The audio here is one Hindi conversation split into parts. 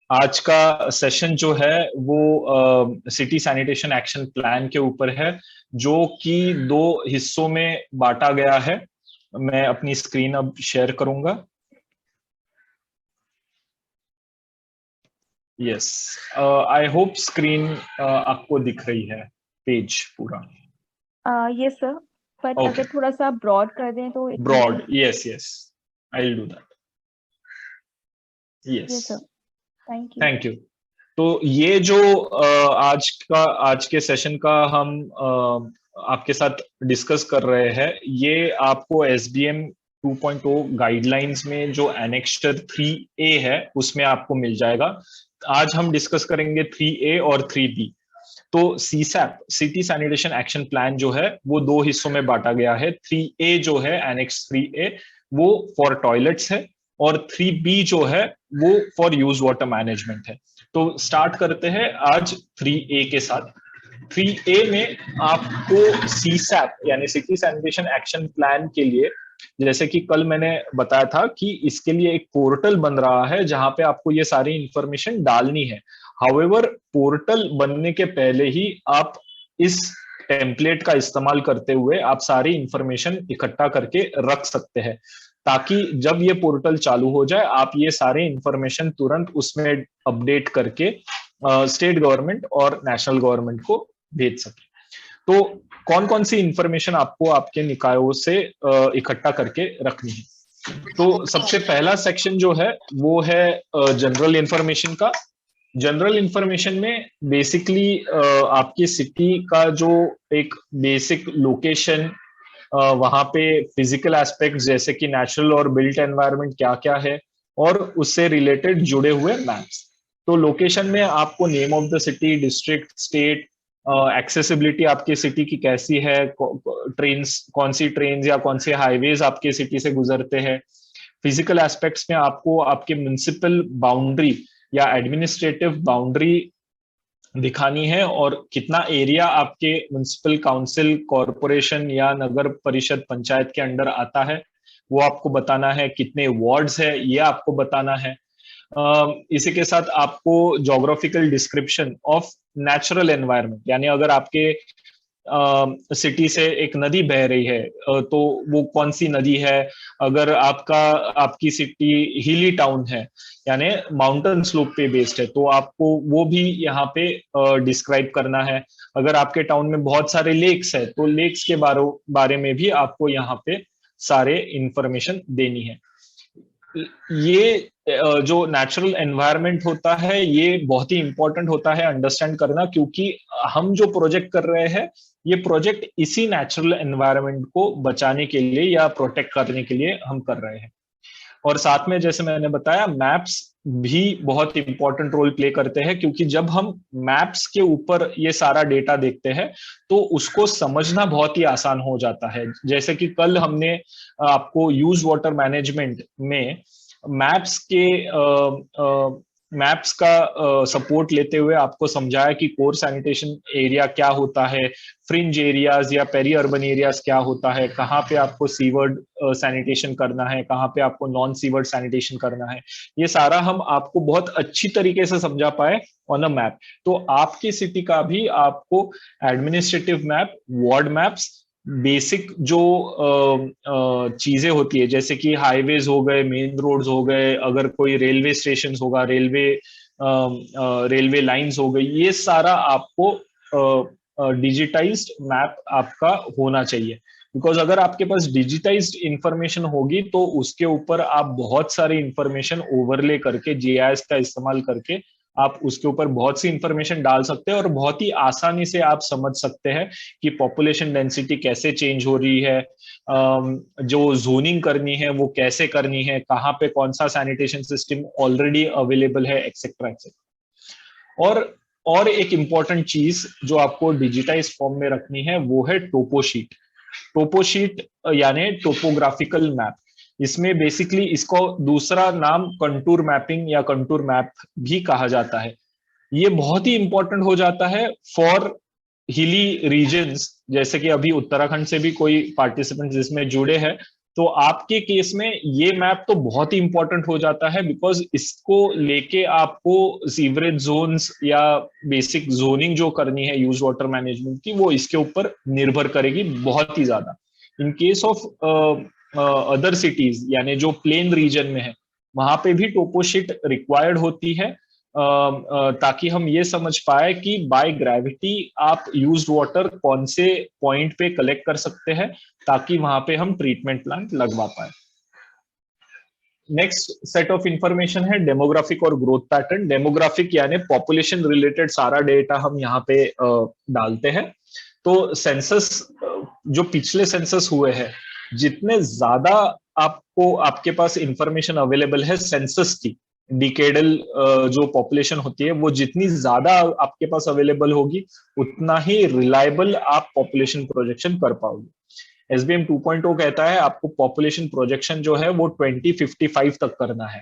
आज का सेशन जो है वो सिटी सैनिटेशन एक्शन प्लान के ऊपर है, जो कि दो हिस्सों में बांटा गया है। मैं अपनी स्क्रीन अब शेयर करूंगा। यस, आई होप स्क्रीन आपको दिख रही है, पेज पूरा। यस सर, बट ओके, अगर थोड़ा सा ब्रॉड कर दें तो it will broad, be. Yes yes, I will do that. Yes, yes sir, thank you. Thank you. तो ये जो आज के सेशन का हम आपके साथ डिस्कस कर रहे हैं, ये आपको एसबीएम 2.0 गाइडलाइंस में जो एनेक्स्चर 3A है उसमें आपको मिल जाएगा। आज हम डिस्कस करेंगे 3A और 3B। तो सीसैप, सिटी सैनिटेशन एक्शन प्लान जो है वो दो हिस्सों में बांटा गया है। 3A जो है, एनेक्स 3A, वो फॉर टॉयलेट्स है, और 3B जो है वो फॉर यूज वाटर मैनेजमेंट है। तो स्टार्ट करते हैं आज 3A के साथ। 3A में आपको सीसैप यानी सिटी सैनिटेशन एक्शन प्लान के लिए, जैसे कि कल मैंने बताया था कि इसके लिए एक पोर्टल बन रहा है जहां पे आपको ये सारी इंफॉर्मेशन डालनी है। हाउएवर, पोर्टल बनने के पहले ही आप इस टेम्पलेट का इस्तेमाल करते हुए आप सारी इंफॉर्मेशन इकट्ठा करके रख सकते हैं, ताकि जब ये पोर्टल चालू हो जाए आप ये सारे इंफॉर्मेशन तुरंत उसमें अपडेट करके स्टेट गवर्नमेंट और नेशनल गवर्नमेंट को भेज सके। तो कौन कौन सी इंफॉर्मेशन आपको आपके निकायों से इकट्ठा करके रखनी है? तो सबसे पहला सेक्शन जो है वो है जनरल इंफॉर्मेशन का। जनरल इंफॉर्मेशन में बेसिकली आपकी सिटी का जो एक बेसिक लोकेशन, वहां पे फिजिकल एस्पेक्ट जैसे कि नेचुरल और बिल्ट एनवायरनमेंट क्या क्या है, और उससे रिलेटेड जुड़े हुए मैप्स। तो लोकेशन में आपको name of the city, district, state, accessibility आपकी सिटी की कैसी है, ट्रेन्स कौन सी ट्रेन या कौन सी हाईवेज आपके सिटी से गुजरते हैं। फिजिकल एस्पेक्ट्स में आपको आपके म्युनिसिपल बाउंड्री या एडमिनिस्ट्रेटिव बाउंड्री दिखानी है, और कितना एरिया आपके म्युनिसिपल काउंसिल, कॉरपोरेशन या नगर परिषद, पंचायत के अंडर आता है वो आपको बताना है। कितने वार्ड्स है ये आपको बताना है। इसी के साथ आपको geographical description of natural environment, यानी अगर आपके सिटी से एक नदी बह रही है, तो वो कौन सी नदी है। अगर आपकी सिटी हिली टाउन है, यानी माउंटेन स्लोप पे बेस्ड है, तो आपको वो भी यहाँ पे डिस्क्राइब करना है। अगर आपके टाउन में बहुत सारे लेक्स है, तो लेक्स के बारे में भी आपको यहाँ पे सारे इंफॉर्मेशन देनी है। ये जो नेचुरल एनवायरनमेंट होता है ये बहुत ही इंपॉर्टेंट होता है अंडरस्टैंड करना, क्योंकि हम जो प्रोजेक्ट कर रहे हैं ये प्रोजेक्ट इसी नेचुरल एनवायरनमेंट को बचाने के लिए या प्रोटेक्ट करने के लिए हम कर रहे हैं। और साथ में जैसे मैंने बताया, मैप्स भी बहुत इंपॉर्टेंट रोल प्ले करते हैं, क्योंकि जब हम मैप्स के ऊपर ये सारा डेटा देखते हैं तो उसको समझना बहुत ही आसान हो जाता है। जैसे कि कल हमने आपको यूज वाटर मैनेजमेंट में मैप्स के मैप्स का सपोर्ट लेते हुए आपको समझाया कि कोर सैनिटेशन एरिया क्या होता है, फ्रिंज एरियाज या पेरी अर्बन एरियाज क्या होता है, कहाँ पे आपको सीवर्ड सैनिटेशन करना है, कहाँ पे आपको नॉन सीवर्ड सैनिटेशन करना है। ये सारा हम आपको बहुत अच्छी तरीके से समझा पाए ऑन अ मैप। तो आपकी सिटी का भी आपको administrative map, ward maps, basic जो चीजें होती है जैसे कि हाईवेज हो गए, मेन रोड्स हो गए, अगर कोई रेलवे स्टेशन होगा, रेलवे लाइंस हो गई, ये सारा आपको डिजिटाइज्ड मैप आपका होना चाहिए। बिकॉज अगर आपके पास डिजिटाइज्ड इंफॉर्मेशन होगी तो उसके ऊपर आप बहुत सारी इंफॉर्मेशन ओवरले करके, जीआईएस का इस्तेमाल करके आप उसके ऊपर बहुत सी इंफॉर्मेशन डाल सकते हैं, और बहुत ही आसानी से आप समझ सकते हैं कि पॉपुलेशन डेंसिटी कैसे चेंज हो रही है, जो जोनिंग करनी है वो कैसे करनी है, कहाँ पे कौन सा सैनिटेशन सिस्टम ऑलरेडी अवेलेबल है, एक्सेट्रा एक्सेट्रा। और एक इंपॉर्टेंट चीज जो आपको डिजिटाइज फॉर्म में रखनी है वो है टोपोशीट। टोपोशीट यानी टोपोग्राफिकल मैप। इसमें बेसिकली इसको दूसरा नाम कंटूर मैपिंग या कंटूर मैप भी कहा जाता है। ये बहुत ही इंपॉर्टेंट हो जाता है फॉर हिली रीजन्स, जैसे कि अभी उत्तराखंड से भी कोई पार्टिसिपेंट जिसमें जुड़े हैं, तो आपके केस में ये मैप तो बहुत ही इंपॉर्टेंट हो जाता है, बिकॉज इसको लेके आपको सीवरेज जोन्स या बेसिक जोनिंग जो करनी है यूज वाटर मैनेजमेंट की, वो इसके ऊपर निर्भर करेगी बहुत ही ज्यादा। In case of other cities, यानी जो प्लेन रीजन में है, वहां पे भी टोपोशीट रिक्वायर्ड होती है, ताकि हम ये समझ पाए कि बाय ग्रेविटी आप यूज्ड वाटर कौन से पॉइंट पे कलेक्ट कर सकते हैं, ताकि वहां पे हम ट्रीटमेंट प्लांट लगवा पाए। नेक्स्ट सेट ऑफ इंफॉर्मेशन है डेमोग्राफिक और ग्रोथ पैटर्न। डेमोग्राफिक यानी पॉपुलेशन रिलेटेड सारा डेटा हम यहाँ पे डालते हैं। तो सेंसस, जो पिछले सेंसस हुए हैं, जितने ज्यादा आपको आपके पास इंफॉर्मेशन अवेलेबल है सेंसस की, डिकेडल जो पॉपुलेशन होती है वो जितनी ज्यादा आपके पास अवेलेबल होगी, उतना ही रिलायबल आप पॉपुलेशन प्रोजेक्शन कर पाओगे। एसबीएम 2.0 कहता है आपको पॉपुलेशन प्रोजेक्शन जो है वो 2055 तक करना है।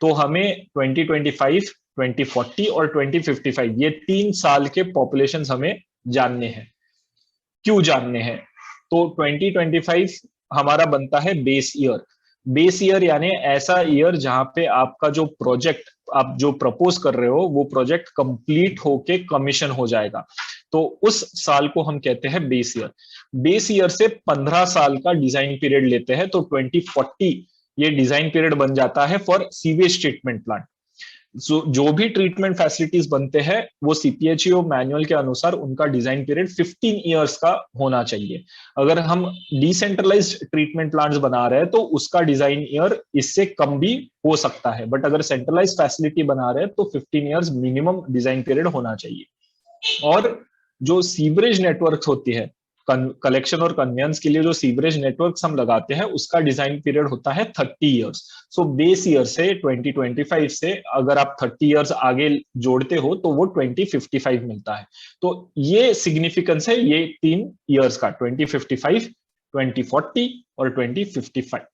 तो हमें 2025, 2040 और 2055 ये 3 साल के पॉपुलेशन हमें जानने हैं। क्यों जानने हैं? तो 2025 हमारा बनता है बेस ईयर। बेस ईयर यानी ऐसा ईयर जहां पे आपका जो प्रोजेक्ट आप जो प्रपोज कर रहे हो वो प्रोजेक्ट कंप्लीट होके कमीशन हो जाएगा, तो उस साल को हम कहते हैं बेस ईयर। बेस ईयर से 15 साल का डिजाइन पीरियड लेते हैं, तो 2040 ये डिजाइन पीरियड बन जाता है फॉर सीवेज ट्रीटमेंट प्लांट। जो भी ट्रीटमेंट फैसिलिटीज बनते हैं वो सीपीएचईओ मैनुअल के अनुसार उनका डिजाइन पीरियड 15 इयर्स का होना चाहिए। अगर हम डिसेंट्रलाइज्ड ट्रीटमेंट प्लांट्स बना रहे हैं तो उसका डिजाइन ईयर इससे कम भी हो सकता है, बट अगर सेंट्रलाइज्ड फैसिलिटी बना रहे हैं तो 15 इयर्स मिनिमम डिजाइन पीरियड होना चाहिए। और जो सीवरेज नेटवर्क होती है, कलेक्शन और कन्वेंस के लिए जो सीवरेज नेटवर्क्स हम लगाते हैं, उसका डिजाइन पीरियड होता है 30 इयर्स। सो बेस ईयर से 2025 से अगर आप 30 इयर्स आगे जोड़ते हो तो वो 2055 मिलता है। तो ये सिग्निफिकेंस है ये 3 इयर्स का, 2055, 2040 और 2055,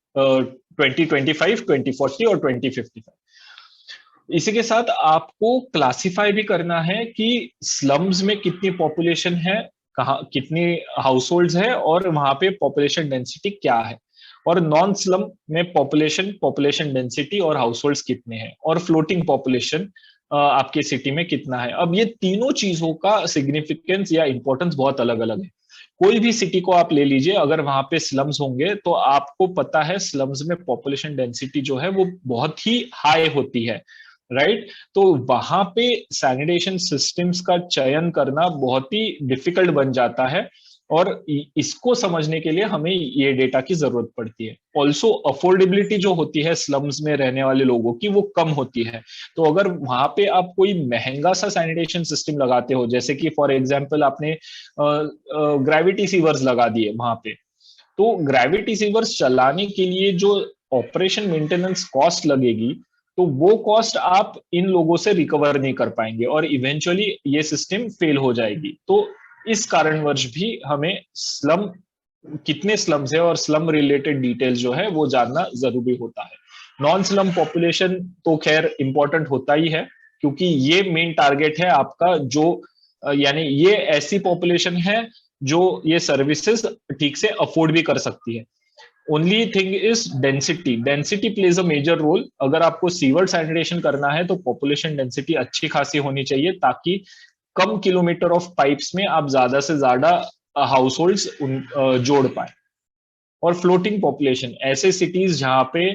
2025, 2040 और 2055। इसी के साथ आपको क्लासिफाई भी करना है कि स्लम्स में कितनी पॉपुलेशन है, कहाँ कितनी हाउस होल्ड्स है, और वहां पे पॉपुलेशन डेंसिटी क्या है, और नॉन स्लम में पॉपुलेशन डेंसिटी और हाउस होल्ड्स कितने हैं, और फ्लोटिंग पॉपुलेशन आपके सिटी में कितना है। अब ये तीनों चीजों का सिग्निफिकेंस या इंपॉर्टेंस बहुत अलग अलग है। कोई भी सिटी को आप ले लीजिए, अगर वहां पे स्लम्स होंगे तो आपको पता है स्लम्स में पॉपुलेशन डेंसिटी जो है वो बहुत ही हाई होती है, राइट। तो वहां पे सैनिटेशन सिस्टम्स का चयन करना बहुत ही डिफिकल्ट बन जाता है, और इसको समझने के लिए हमें ये डेटा की जरूरत पड़ती है। ऑल्सो अफोर्डेबिलिटी जो होती है स्लम्स में रहने वाले लोगों की वो कम होती है। तो अगर वहां पे आप कोई महंगा सा सैनिटेशन सिस्टम लगाते हो, जैसे कि फॉर एग्जांपल आपने ग्रेविटी सीवर्स लगा दिए वहां पे, तो ग्रेविटी सीवर्स चलाने के लिए जो ऑपरेशन मेंटेनेंस कॉस्ट लगेगी, तो वो कॉस्ट आप इन लोगों से रिकवर नहीं कर पाएंगे और इवेंचुअली ये सिस्टम फेल हो जाएगी। तो इस कारणवश भी हमें स्लम कितने स्लम्स है और स्लम रिलेटेड डिटेल्स जो है वो जानना जरूरी होता है। नॉन स्लम पॉपुलेशन तो खैर इंपॉर्टेंट होता ही है, क्योंकि ये मेन टारगेट है आपका, जो यानी ये ऐसी पॉपुलेशन है जो ये सर्विसेज ठीक से अफोर्ड भी कर सकती है। Only thing is density. Density plays a major role. अगर आपको सीवर सैनिटेशन करना है तो पॉपुलेशन डेंसिटी अच्छी खासी होनी चाहिए, ताकि कम किलोमीटर ऑफ पाइप्स में आप ज्यादा से ज्यादा हाउस होल्ड्स जोड़ पाए। और फ्लोटिंग पॉपुलेशन, ऐसे सिटीज जहां पे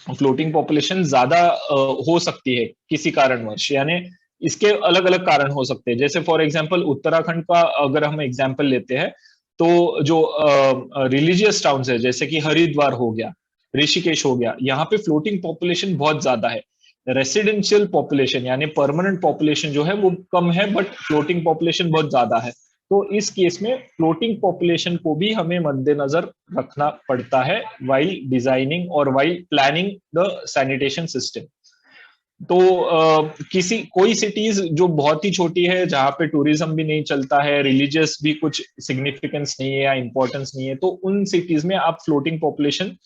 फ्लोटिंग पॉपुलेशन ज्यादा हो सकती है किसी कारणवश, यानी इसके अलग अलग कारण हो सकते हैं। जैसे फॉर एग्जांपल उत्तराखंड का अगर हम एग्जांपल लेते हैं, तो जो रिलीजियस टाउन्स है जैसे कि हरिद्वार हो गया, ऋषिकेश हो गया, यहाँ पे फ्लोटिंग पॉपुलेशन बहुत ज्यादा है। रेसिडेंशियल पॉपुलेशन यानी परमानेंट पॉपुलेशन जो है वो कम है, बट फ्लोटिंग पॉपुलेशन बहुत ज्यादा है। तो इस केस में फ्लोटिंग पॉपुलेशन को भी हमें मद्देनजर रखना पड़ता है वाइल डिजाइनिंग और while planning the sanitation system. तो कोई सिटीज जो बहुत ही छोटी है, जहां पे टूरिज्म भी नहीं चलता है, रिलीजियस भी कुछ सिग्निफिकेंस नहीं है या इंपॉर्टेंस नहीं है, तो उन सिटीज में आप फ्लोटिंग पॉपुलेशन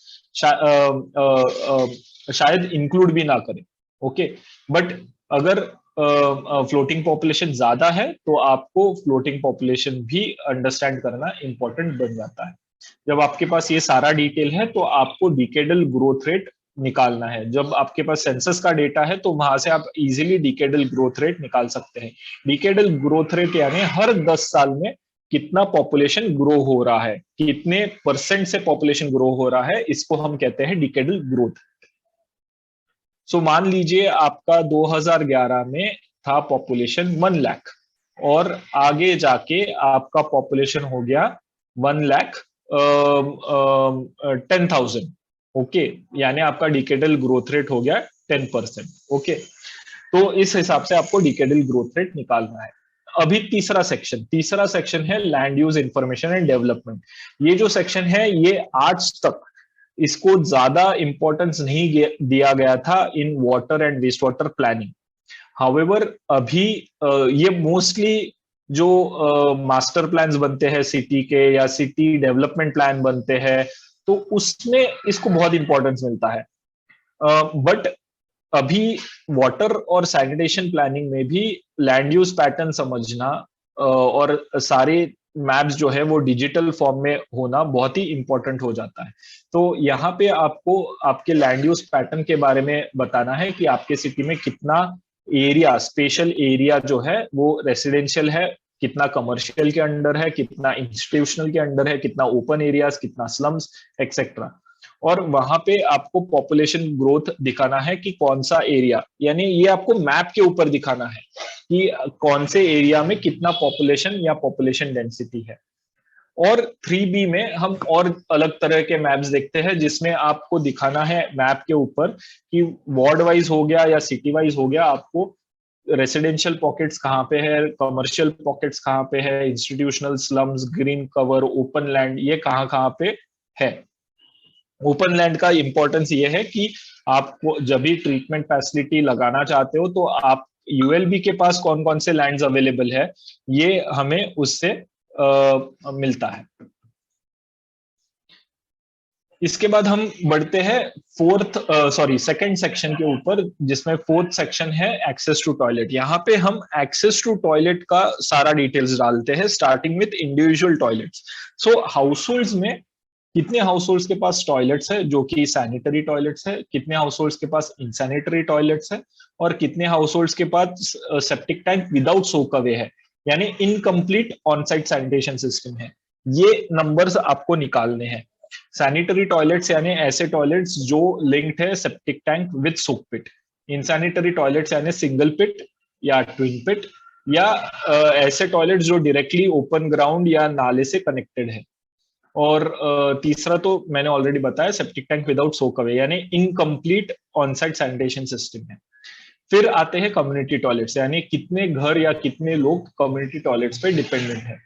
शायद इंक्लूड भी ना करें। ओके, बट अगर फ्लोटिंग पॉपुलेशन ज्यादा है तो आपको फ्लोटिंग पॉपुलेशन भी अंडरस्टैंड करना इंपॉर्टेंट बन जाता है। जब आपके पास ये सारा डिटेल है तो आपको डिकेडल ग्रोथ रेट निकालना है। जब आपके पास सेंसस का डेटा है तो वहां से आप इजीली डिकेडल ग्रोथ रेट निकाल सकते हैं। डिकेडल ग्रोथ रेट यानी हर 10 साल में कितना पॉपुलेशन ग्रो हो रहा है, कितने परसेंट से पॉपुलेशन ग्रो हो रहा है, इसको हम कहते हैं डिकेडल ग्रोथ। सो मान लीजिए आपका 2011 में था पॉपुलेशन 1 लाख और आगे जाके आपका पॉपुलेशन हो गया 1,10,000। ओके, यानी आपका डिकेडल ग्रोथ रेट हो गया 10%। ओके, तो इस हिसाब से आपको डिकेडल ग्रोथ रेट निकालना है। अभी तीसरा सेक्शन है land use information and development. ये जो सेक्शन है ये आज तक इसको ज्यादा इंपॉर्टेंस नहीं दिया गया था in water and waste water planning. However अभी ये मोस्टली जो मास्टर प्लान्स बनते हैं सिटी के या सिटी डेवलपमेंट प्लान बनते हैं तो उसमें इसको बहुत इंपॉर्टेंस मिलता है। बट अभी वाटर और सैनिटेशन प्लानिंग में भी लैंड यूज पैटर्न समझना और सारे मैप्स जो है वो डिजिटल फॉर्म में होना बहुत ही इंपॉर्टेंट हो जाता है। तो यहाँ पे आपको आपके लैंड यूज पैटर्न के बारे में बताना है कि आपके सिटी में कितना एरिया, स्पेशल एरिया जो है वो रेसिडेंशियल है, कितना कमर्शियल के अंडर है, कितना इंस्टीट्यूशनल के अंडर है, कितना ओपन एरियाज, कितना स्लम्स एक्सेट्रा। और वहां पे आपको पॉपुलेशन ग्रोथ दिखाना है कि कौन सा एरिया, यानी ये आपको मैप के ऊपर दिखाना है कि कौन से एरिया में कितना पॉपुलेशन या पॉपुलेशन डेंसिटी है। और 3B में हम और अलग तरह के मैप्स देखते हैं जिसमें आपको दिखाना है मैप के ऊपर कि वार्ड वाइज हो गया या सिटी वाइज हो गया, आपको रेसिडेंशियल पॉकेट्स कहाँ पे है, कमर्शियल पॉकेट्स कहाँ पे है, institutional, slums, green cover, open land, ये कहाँ कहाँ पे है। ओपन लैंड का इंपॉर्टेंस ये है कि आपको जब भी ट्रीटमेंट फैसिलिटी लगाना चाहते हो तो आप यूएलबी के पास कौन कौन से लैंड्स अवेलेबल है ये हमें उससे मिलता है। इसके बाद हम बढ़ते हैं सेकंड सेक्शन के ऊपर, जिसमें फोर्थ सेक्शन है एक्सेस टू टॉयलेट। यहाँ पे हम एक्सेस टू टॉयलेट का सारा डिटेल्स डालते हैं starting with individual toilets. So households में कितने हाउसहोल्ड्स के पास टॉयलेट्स है जो कि सैनिटरी टॉयलेट्स है, कितने हाउसहोल्ड्स के पास इनसैनिटरी टॉयलेट्स है, और कितने हाउसहोल्ड्स के पास सेप्टिक टैंक विदाउट सोक अवे है, यानी incomplete on site sanitation system है। ये नंबर्स आपको निकालने हैं। सैनिटरी टॉयलेट्स यानी ऐसे टॉयलेट्स जो लिंक्ड है septic tank with soak pit. Insanitary toilets यानी सिंगल पिट या ट्विन पिट, या ऐसे टॉयलेट्स जो डायरेक्टली ओपन ग्राउंड या नाले से कनेक्टेड है। और तीसरा तो मैंने ऑलरेडी बताया, सेप्टिक टैंक विदाउट सोक अवे यानी incomplete on site sanitation system है। फिर आते हैं कम्युनिटी टॉयलेट्स, यानी कितने घर या कितने लोग कम्युनिटी टॉयलेट्स पे डिपेंडेंट है।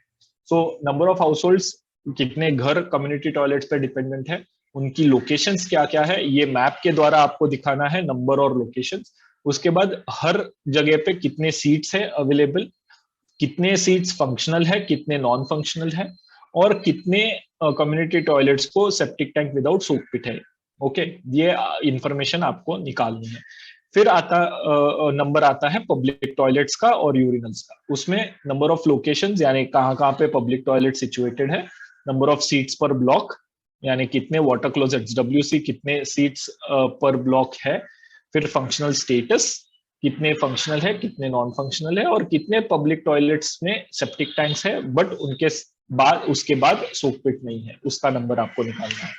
सो नंबर ऑफ हाउसहोल्ड्स, कितने घर कम्युनिटी टॉयलेट्स पे डिपेंडेंट है, उनकी लोकेशंस क्या क्या है, ये मैप के द्वारा आपको दिखाना है, नंबर और लोकेशंस। उसके बाद हर जगह पे कितने सीट्स है अवेलेबल, कितने सीट्स फंक्शनल है, कितने नॉन फंक्शनल है, और कितने कम्युनिटी टॉयलेट्स को सेप्टिक टैंक विदाउट सोक पिट है। ओके, ये इंफॉर्मेशन आपको निकालनी है। फिर नंबर आता है पब्लिक टॉयलेट्स का और यूरिनल्स का। उसमें नंबर ऑफ लोकेशंस यानी कहाँ कहाँ पे पब्लिक टॉयलेट सिचुएटेड है, नंबर ऑफ सीट्स पर ब्लॉक यानी कितने वाटर क्लोजेट्स WC कितने सीट्स पर ब्लॉक है, फिर फंक्शनल स्टेटस कितने फंक्शनल है कितने नॉन फंक्शनल है, और कितने पब्लिक टॉयलेट्स में सेप्टिक टैंक्स है बट उसके बाद सोक पिट नहीं है, उसका नंबर आपको निकालना है।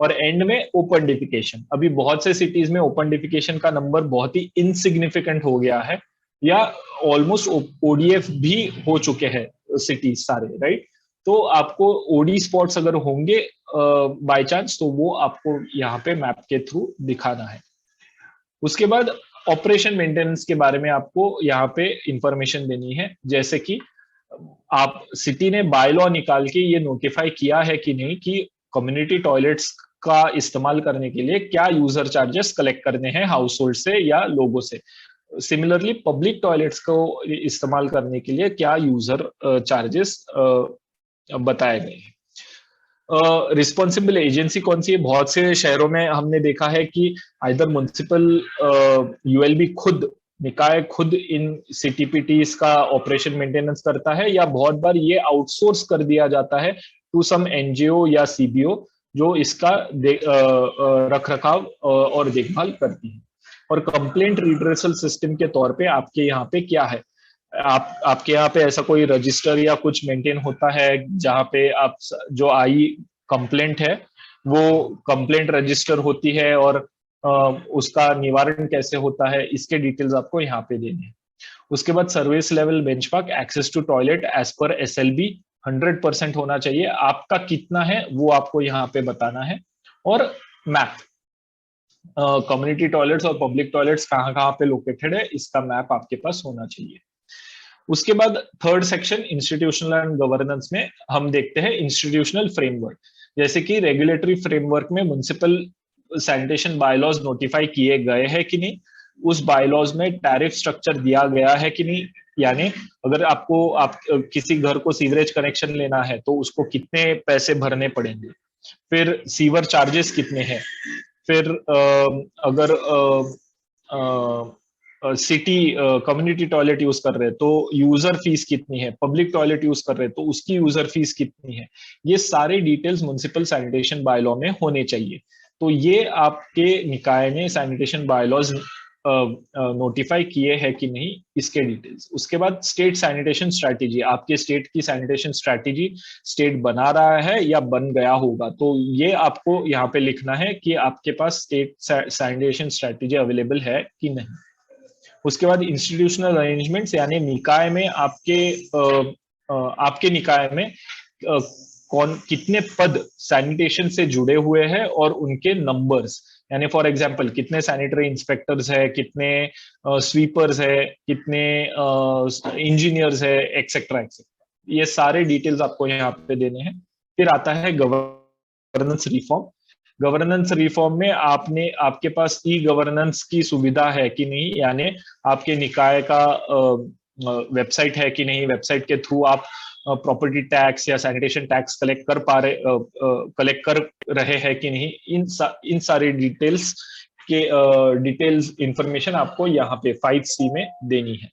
और एंड में ओपन डिफिकेशन। अभी बहुत से सिटीज में ओपन डिफिकेशन का नंबर बहुत ही इनसिग्निफिकेंट हो गया है, या ऑलमोस्ट ODF भी हो चुके हैं सिटीज सारे, राइट। तो आपको OD स्पॉट्स अगर होंगे बाय चांस तो वो आपको यहाँ पे मैप के थ्रू दिखाना है। उसके बाद ऑपरेशन मेंटेनेंस के बारे में आपको यहाँ पे इंफॉर्मेशन देनी है, जैसे कि आप सिटी ने बाय लॉ निकाल के ये नोटिफाई किया है कि नहीं कि कम्युनिटी टॉयलेट्स का इस्तेमाल करने के लिए क्या यूजर चार्जेस कलेक्ट करने हैं हाउस होल्ड से या लोगों से। सिमिलरली पब्लिक टॉयलेट्स को इस्तेमाल करने के लिए क्या यूजर चार्जेस बताए गए हैं। रिस्पॉन्सिबल एजेंसी कौन सी है, बहुत से शहरों में हमने देखा है कि आइदर म्युनिसिपल ULB खुद निकाय खुद इन CTPTs का ऑपरेशन मेंटेनेंस करता है, या बहुत बार ये आउटसोर्स कर दिया जाता है टू सम एनजीओ या सीबीओ जो इसका रख रखाव और देखभाल करती है। और कंप्लेंट रिड्रेसल सिस्टम के तौर पे आपके यहाँ पे क्या है, आपके यहाँ पे ऐसा कोई रजिस्टर या कुछ मेंटेन होता है जहाँ पे आप जो आई कंप्लेंट है वो कंप्लेंट रजिस्टर होती है, और उसका निवारण कैसे होता है, इसके डिटेल्स आपको यहाँ पे देने हैं। उसके बाद service level benchmark, access to toilet as पर एसएलबी 100% होना चाहिए, आपका कितना है वो आपको यहाँ पे बताना है। और मैप, कम्युनिटी टॉयलेट्स और पब्लिक टॉयलेट्स कहाँ कहाँ पे लोकेटेड है इसका मैप आपके पास होना चाहिए। उसके बाद third section institutional and governance में हम देखते हैं इंस्टीट्यूशनल फ्रेमवर्क, जैसे कि रेगुलेटरी फ्रेमवर्क में म्युनिसिपल सैनिटेशन बायलॉज नोटिफाई किए गए हैं कि नहीं, उस बायलॉज में टैरिफ स्ट्रक्चर दिया गया है कि नहीं, यानी अगर आप किसी घर को सीवरेज कनेक्शन लेना है तो उसको कितने पैसे भरने पड़ेंगे, फिर सीवर चार्जेस कितने हैं, फिर अगर सिटी कम्युनिटी टॉयलेट यूज कर रहे हैं तो यूजर फीस कितनी है, पब्लिक टॉयलेट यूज कर रहे हैं तो उसकी यूजर फीस कितनी है, ये सारे डिटेल्स म्युनिसिपल सैनिटेशन बायलॉ में होने चाहिए। तो ये आपके निकाय ने सैनिटेशन बायलॉज नोटिफाई किए हैं कि नहीं, इसके डिटेल्स। उसके बाद स्टेट सैनिटेशन स्ट्रैटेजी, आपके स्टेट की सैनिटेशन स्ट्रैटेजी स्टेट बना रहा है या बन गया होगा, तो ये आपको यहाँ पे लिखना है कि आपके पास स्टेट सैनिटेशन स्ट्रैटेजी अवेलेबल है कि नहीं। उसके बाद इंस्टीट्यूशनल अरेंजमेंट्स, यानी निकाय में आपके निकाय में कौन कितने पद सैनिटेशन से जुड़े हुए हैं और उनके नंबर्स, यानी फॉर एग्जांपल कितने सैनिटरी इंस्पेक्टर्स है, कितने स्वीपर्स है, कितने इंजीनियर्स है, एक्सेट्रा एक्सेट्रा, ये सारे डिटेल्स आपको यहाँ पे देने हैं। फिर आता है गवर्नेंस रिफॉर्म। गवर्नेंस रिफॉर्म में आपके पास ई गवर्नेंस की सुविधा है कि नहीं, यानी आपके निकाय का वेबसाइट है कि नहीं, वेबसाइट के थ्रू आप प्रॉपर्टी टैक्स या सैनिटेशन टैक्स कलेक्ट कर रहे हैं कि नहीं, इन सारी डिटेल्स इंफॉर्मेशन आपको यहाँ पे 5C में देनी है।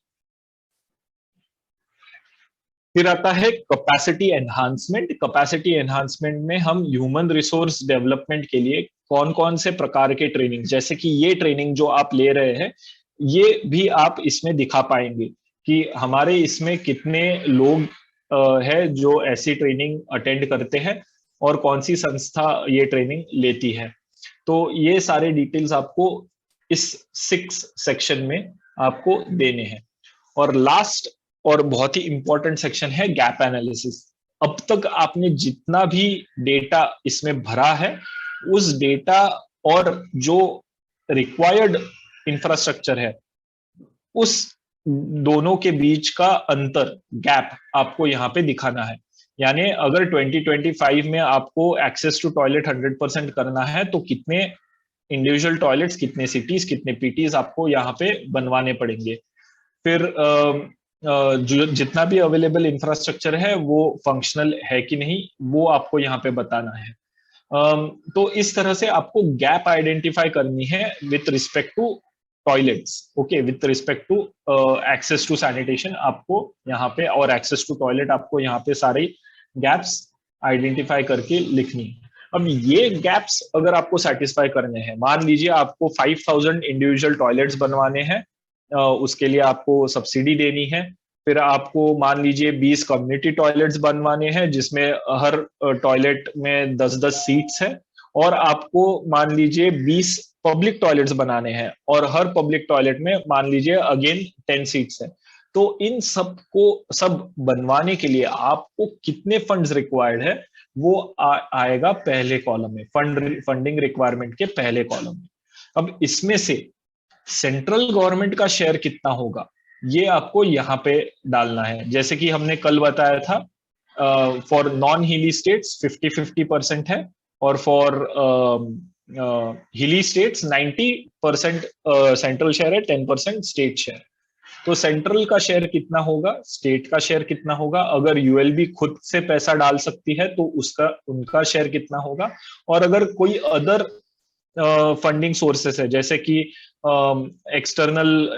फिर आता है कैपेसिटी एनहांसमेंट। कैपेसिटी एनहांसमेंट में हम ह्यूमन रिसोर्स डेवलपमेंट के लिए कौन कौन से प्रकार के ट्रेनिंग, जैसे कि ये ट्रेनिंग जो आप ले रहे हैं ये भी आप इसमें दिखा पाएंगे कि हमारे इसमें कितने लोग है जो ऐसी ट्रेनिंग अटेंड करते हैं और कौन सी संस्था ये ट्रेनिंग लेती है। तो ये सारे डिटेल्स आपको इस 6 सेक्शन में आपको देने हैं। और लास्ट और बहुत ही इंपॉर्टेंट सेक्शन है गैप एनालिसिस। अब तक आपने जितना भी डेटा इसमें भरा है उस डेटा और जो रिक्वायर्ड इंफ्रास्ट्रक्चर है उस दोनों के बीच का अंतर, गैप आपको यहाँ पे दिखाना है। यानी अगर 2025 में आपको एक्सेस टू टॉयलेट 100% करना है तो कितने इंडिविजुअल टॉयलेट्स, कितने सिटीज, कितने पीटीज आपको यहाँ पे बनवाने पड़ेंगे। फिर जो जितना भी अवेलेबल इंफ्रास्ट्रक्चर है वो फंक्शनल है कि नहीं वो आपको यहाँ पे बताना है। तो इस तरह से आपको गैप आइडेंटिफाई करनी है with respect to toilets, okay, with respect to access to sanitation आपको यहाँ पे, और एक्सेस टू टॉयलेट आपको यहाँ पे सारे गैप्स आइडेंटिफाई करके लिखनी है। अब ये गैप्स अगर आपको सेटिस्फाई करने हैं, मान लीजिए आपको 5000 इंडिविजुअल टॉयलेट्स बनवाने हैं, उसके लिए आपको सब्सिडी देनी है। फिर आपको मान लीजिए 20 कम्युनिटी टॉयलेट्स बनवाने हैं जिसमें हर टॉयलेट में 10-10 सीट्स है, और आपको मान लीजिए 20 पब्लिक टॉयलेट्स बनाने हैं और हर पब्लिक टॉयलेट में मान लीजिए अगेन 10 सीट्स है। तो इन सब बनवाने के लिए आपको कितने फंड्स रिक्वायर्ड है वो आएगा पहले कॉलम में, फंडिंग रिक्वायरमेंट के पहले कॉलम में। अब इसमें से सेंट्रल गवर्नमेंट का शेयर कितना होगा ये आपको यहाँ पे डालना है। जैसे कि हमने कल बताया था फॉर नॉन हिली स्टेट्स 50-50% है, और फॉर हिली स्टेट्स 90% सेंट्रल शेयर है, 10% स्टेट शेयर। तो सेंट्रल का शेयर कितना होगा, स्टेट का शेयर कितना होगा, अगर यूएलबी खुद से पैसा डाल सकती है तो उनका शेयर कितना होगा, और अगर कोई अदर फंडिंग सोर्सेस है जैसे कि एक्सटर्नल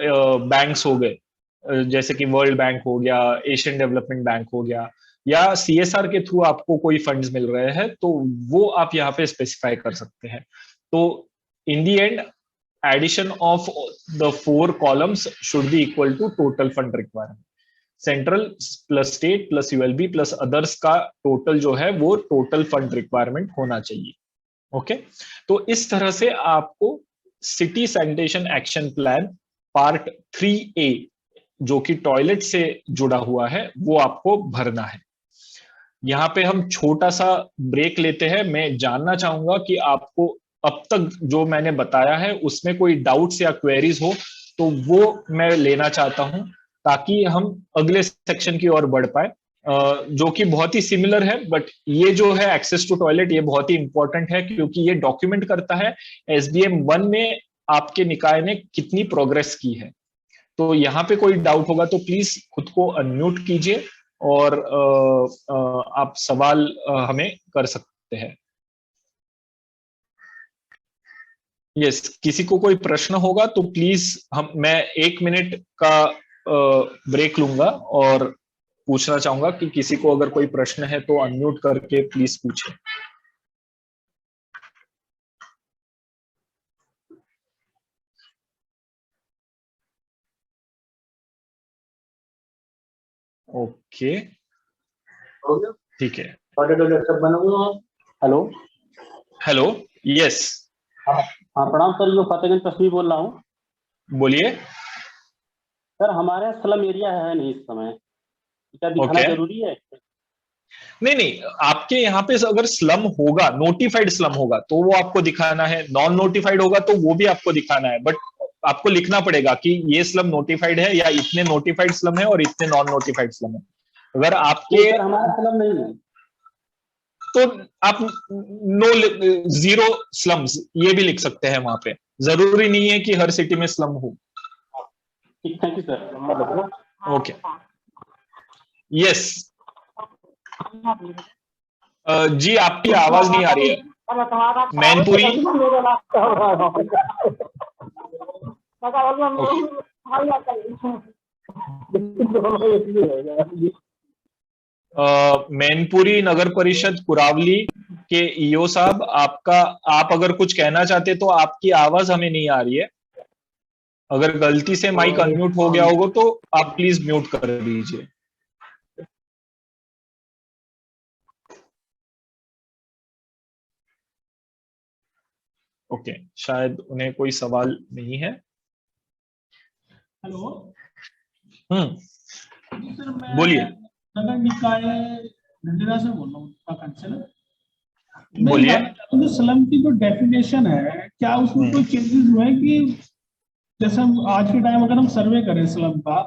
बैंक्स हो गए, जैसे कि वर्ल्ड बैंक हो गया, एशियन डेवलपमेंट बैंक हो गया, या CSR के थ्रू आपको कोई फंड्स मिल रहे हैं, तो वो आप यहाँ पे स्पेसिफाई कर सकते हैं। तो in the end addition of the 4 columns should be equal to total fund requirement. Central plus state plus ULB plus others का टोटल जो है वो टोटल फंड रिक्वायरमेंट होना चाहिए। ओके, तो इस तरह से आपको city sanitation action plan part 3A जो कि टॉयलेट से जुड़ा हुआ है वो आपको भरना है। यहाँ पे हम छोटा सा ब्रेक लेते हैं। मैं जानना चाहूंगा कि आपको अब तक जो मैंने बताया है उसमें कोई डाउट्स या क्वेरीज हो तो वो मैं लेना चाहता हूं, ताकि हम अगले सेक्शन की ओर बढ़ पाए, जो कि बहुत ही सिमिलर है। बट ये जो है एक्सेस टू टॉयलेट, ये बहुत ही इंपॉर्टेंट है क्योंकि ये डॉक्यूमेंट करता है SBM 1 में आपके निकाय ने कितनी प्रोग्रेस की है। तो यहाँ पे कोई डाउट होगा तो प्लीज खुद को अनम्यूट कीजिए और आप सवाल हमें कर सकते हैं। यस, किसी को कोई प्रश्न होगा तो प्लीज मैं 1 मिनट का ब्रेक लूंगा और पूछना चाहूंगा कि किसी को अगर कोई प्रश्न है तो अनम्यूट करके प्लीज पूछे। ओके, ठीक है। Hello hello, yes. हाँ प्रणाम सर, जो फतेहगंज तस्वीर बोल रहा हूँ। बोलिए। सर हमारे यहाँ स्लम एरिया है नहीं इस समय, क्या दिखाना जरूरी है? नहीं नहीं, आपके यहाँ पे अगर स्लम होगा, नोटिफाइड स्लम होगा तो वो आपको दिखाना है, नॉन नोटिफाइड होगा तो वो भी आपको दिखाना है। बट आपको लिखना पड़ेगा कि ये स्लम नोटिफाइड है या इतने नोटिफाइड स्लम है और इतने नॉन नोटिफाइड स्लम है। अगर आपके सर हमारा स्लम नहीं है तो आप नो, 0 स्लम्स ये भी लिख सकते हैं वहां पे। जरूरी नहीं है कि हर सिटी में स्लम हो। Thank you sir. Okay, yes. जी आपकी आवाज नहीं आ रही है। मैनपुरी। मैनपुरी नगर परिषद कुरावली के ईओ साहब, आप अगर कुछ कहना चाहते तो आपकी आवाज हमें नहीं आ रही है। अगर गलती से माइक अनम्यूट हो गया होगा तो आप प्लीज म्यूट कर दीजिए। ओके, शायद उन्हें कोई सवाल नहीं है। हेलो। सर मैं बोलिए। नगर निकाय धंडेरा से बोल रहा हूँ उत्तराखंड से। बोलिए। जो स्लम की जो डेफिनेशन है, क्या उसमें कोई चेंजेस हुए हैं कि जैसे हम आज के टाइम अगर हम सर्वे करें स्लम का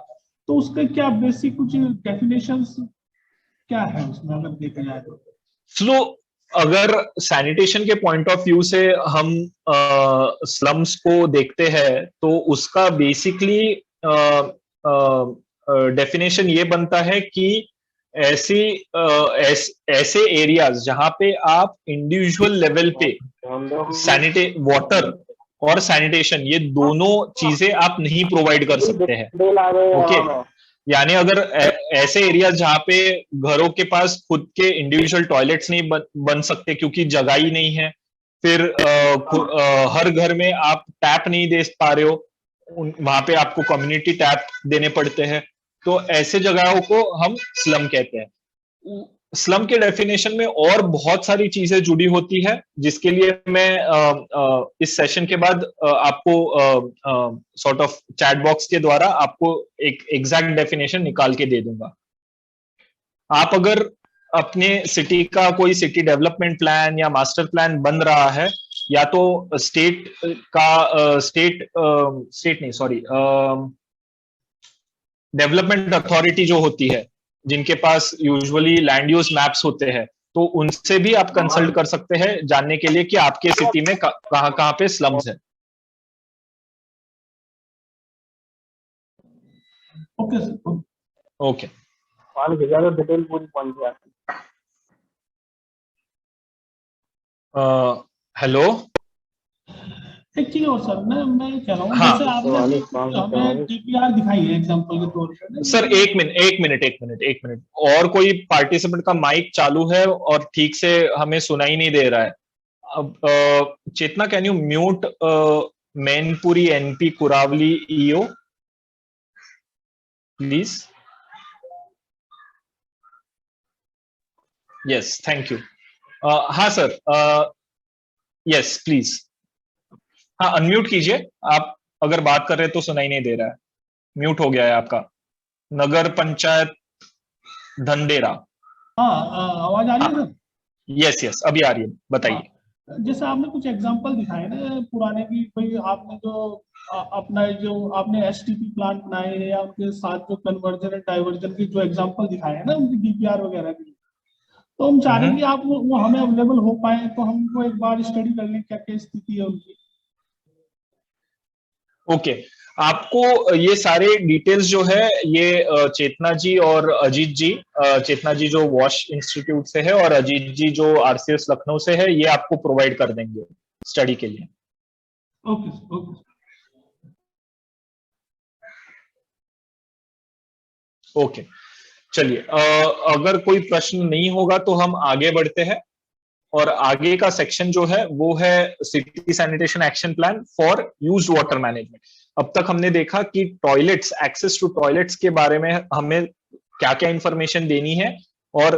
तो उसका क्या बेसिक कुछ डेफिनेशंस क्या है उसमें अगर देखा जाए तो? स्लो, अगर सैनिटेशन के पॉइंट ऑफ व्यू से हम स्लम्स को देखते हैं तो उसका बेसिकली डेफिनेशन ये बनता है कि ऐसे एरियाज जहां पे आप इंडिविजुअल लेवल पे वाटर और सैनिटेशन ये दोनों चीजें आप नहीं प्रोवाइड कर सकते हैं। ओके, यानी अगर ऐसे एरिया जहाँ पे घरों के पास खुद के इंडिविजुअल टॉयलेट्स नहीं बन सकते क्योंकि जगह ही नहीं है, फिर हर घर में आप टैप नहीं दे पा रहे हो, वहां पे आपको कम्युनिटी टैप देने पड़ते हैं, तो ऐसे जगहों को हम स्लम कहते हैं। स्लम के डेफिनेशन में और बहुत सारी चीजें जुड़ी होती है जिसके लिए मैं इस सेशन के बाद आपको सॉर्ट ऑफ चैट बॉक्स के द्वारा आपको एक एग्जैक्ट डेफिनेशन निकाल के दे दूंगा। आप अगर अपने सिटी का कोई सिटी डेवलपमेंट प्लान या मास्टर प्लान बन रहा है, या तो स्टेट नहीं, सॉरी, डेवलपमेंट अथॉरिटी जो होती है जिनके पास यूजुअली लैंड यूज मैप्स होते हैं, तो उनसे भी आप कंसल्ट कर सकते हैं जानने के लिए कि आपके सिटी में कहां कहां पे स्लम्स है। Okay sir. ओके, डिटेल पूरी पॉइंट। हेलो। एक चीज और सर, मैं कह रहा हूँ, हाँ। जैसे आपने हमें डीपीआर दिखाई है एग्जांपल के तौर पे ना, सर एक मिनट, और कोई पार्टिसिपेंट का माइक चालू है और ठीक से हमें सुनाई नहीं दे रहा है। अब Chetna, can you mute Mainpuri NP Kurawali EO please? Yes, thank you. हाँ सर, यस प्लीज। हाँ, अनम्यूट कीजिए। आप अगर बात कर रहे हैं तो सुनाई नहीं दे रहा है, म्यूट हो गया है आपका। नगर पंचायत धंडेरा। हाँ आवाज आ रही है हाँ, सर? यस यस, अभी आ रही है, बताइए। जैसे आपने कुछ एग्जांपल दिखाए ना पुराने की, भाई आपने जो अपना जो आपने एसटीपी प्लांट बनाए हैं या उनके साथ जो कन्वर्जन एंड डाइवर्जन की जो एग्जांपल दिखाए हैं ना उनकी डीपीआर वगैरह की, तो हम चाह रहे हैं कि आप वो हमें अवेलेबल हो पाए तो हमको एक बार स्टडी कर लें क्या क्या स्थिति है उनकी। ओके, आपको ये सारे डिटेल्स जो है ये चेतना जी और अजीत जी, चेतना जी जो वॉश इंस्टीट्यूट से है और अजीत जी जो आरसीएस लखनऊ से है, ये आपको प्रोवाइड कर देंगे स्टडी के लिए। ओके ओके ओके, चलिए, अगर कोई प्रश्न नहीं होगा तो हम आगे बढ़ते हैं। और आगे का सेक्शन जो है वो है city sanitation action plan for used water management. अब तक हमने देखा कि टॉयलेट्स, एक्सेस टू टॉयलेट्स के बारे में हमें क्या क्या इंफॉर्मेशन देनी है, और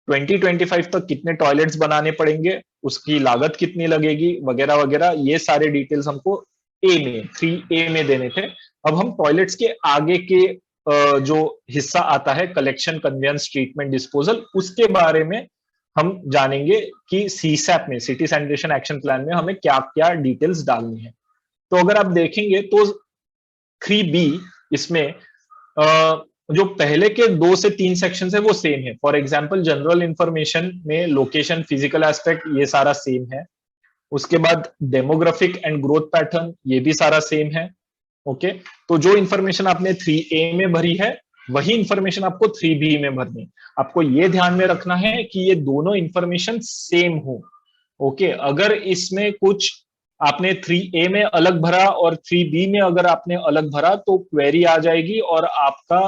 2025 तक कितने टॉयलेट्स बनाने पड़ेंगे, उसकी लागत कितनी लगेगी, वगैरह वगैरह, ये सारे डिटेल्स हमको 3A में देने थे। अब हम टॉयलेट्स के आगे के जो हिस्सा आता है, कलेक्शन, कन्वेंस, ट्रीटमेंट, डिस्पोजल, उसके बारे में हम जानेंगे कि सीसैप में, सिटी सैनिटेशन एक्शन प्लान में, हमें क्या क्या डिटेल्स डालनी है। तो अगर आप देखेंगे तो 3B इसमें जो पहले के 2 से 3 सेक्शन है वो सेम है। फॉर एग्जांपल जनरल इंफॉर्मेशन में लोकेशन, फिजिकल एस्पेक्ट, ये सारा सेम है। उसके बाद डेमोग्राफिक एंड ग्रोथ पैटर्न, ये भी सारा सेम है। ओके, तो जो इंफॉर्मेशन आपने 3A में भरी है वही इंफॉर्मेशन आपको 3B में भरनी है। आपको ये ध्यान में रखना है कि ये दोनों इंफॉर्मेशन सेम हो। ओके, अगर इसमें कुछ आपने 3A में अलग भरा और 3B में अगर आपने अलग भरा तो क्वेरी आ जाएगी और आपका